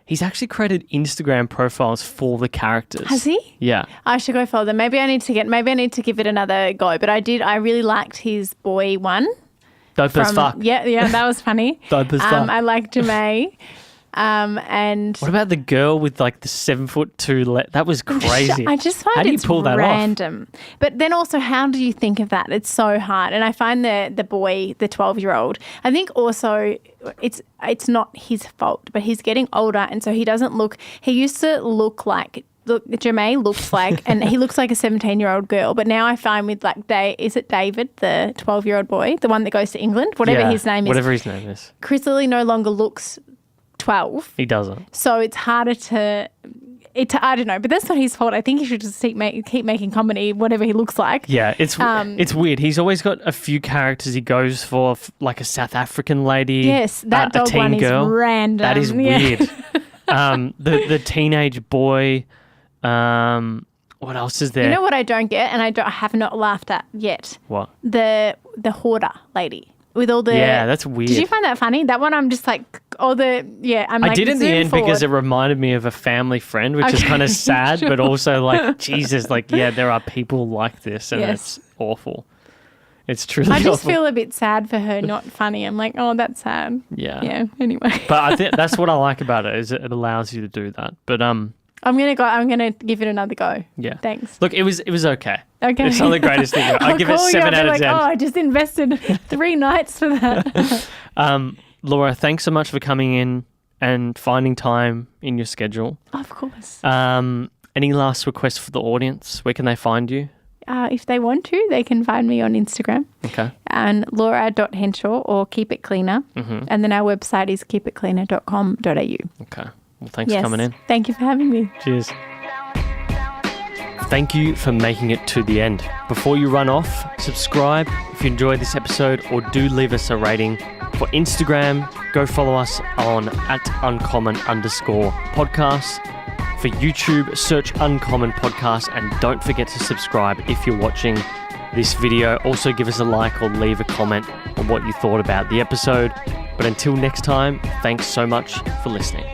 [SPEAKER 2] he's actually created Instagram profiles for the characters.
[SPEAKER 1] Has he?
[SPEAKER 2] Yeah.
[SPEAKER 1] I should go follow them. Maybe I need to give it another go. But I really liked his boy one.
[SPEAKER 2] Dope as fuck.
[SPEAKER 1] Yeah, that was funny.
[SPEAKER 2] Dope as fuck.
[SPEAKER 1] I like Jemay. And
[SPEAKER 2] what about the girl with like the 7'2"? That was crazy.
[SPEAKER 1] I just find it's random. But then also, how do you think of that? It's so hard. And I find the boy, the 12-year-old, I think also it's not his fault, but he's getting older, and so he doesn't look. He used to look like. Look, Jemay looks like, and he looks like a 17-year-old girl. But now I find with like is it David, the 12-year-old boy, the one that goes to England, whatever his name is.
[SPEAKER 2] Whatever his name is.
[SPEAKER 1] Chris Lilly no longer looks 12.
[SPEAKER 2] He doesn't.
[SPEAKER 1] So it's harder to. I don't know, but that's not his fault. I think he should just keep making comedy, whatever he looks like.
[SPEAKER 2] Yeah, it's weird. He's always got a few characters he goes for, like a South African lady.
[SPEAKER 1] Yes, that dog one girl. Is random.
[SPEAKER 2] That is weird. The teenage boy. What else is there?
[SPEAKER 1] You know what I don't get, and I have not laughed at yet?
[SPEAKER 2] What?
[SPEAKER 1] The hoarder lady with all the...
[SPEAKER 2] Yeah, that's weird.
[SPEAKER 1] Did you find that funny? That one I'm just like, I
[SPEAKER 2] did in the end forward. Because it reminded me of a family friend, which is kind of sad, but also like, Jesus, like, yeah, there are people like this, and it's awful. It's truly awful.
[SPEAKER 1] I just feel a bit sad for her, not funny. I'm like, oh, that's sad.
[SPEAKER 2] Yeah.
[SPEAKER 1] Yeah, anyway.
[SPEAKER 2] But I think that's what I like about it, is it allows you to do that. But
[SPEAKER 1] I'm gonna give it another go.
[SPEAKER 2] Yeah.
[SPEAKER 1] Thanks.
[SPEAKER 2] Look, it was okay.
[SPEAKER 1] Okay.
[SPEAKER 2] It's not the greatest thing. I give it 7 out of 10.
[SPEAKER 1] Oh, I just invested 3 nights for that.
[SPEAKER 2] Laura, thanks so much for coming in and finding time in your schedule.
[SPEAKER 1] Of course.
[SPEAKER 2] Any last requests for the audience? Where can they find you?
[SPEAKER 1] If they want to, they can find me on Instagram.
[SPEAKER 2] Okay.
[SPEAKER 1] And laura.henshaw or Keep It Cleaner.
[SPEAKER 2] Mm-hmm.
[SPEAKER 1] And then our website is keepitcleaner.com.au.
[SPEAKER 2] Okay. Well, thanks for coming in.
[SPEAKER 1] Thank you for having me.
[SPEAKER 2] Cheers. Thank you for making it to the end. Before you run off, subscribe if you enjoyed this episode or do leave us a rating. For Instagram, go follow us on @uncommon_podcast. For YouTube, search Uncommon Podcast and don't forget to subscribe if you're watching this video. Also give us a like or leave a comment on what you thought about the episode. But until next time, thanks so much for listening.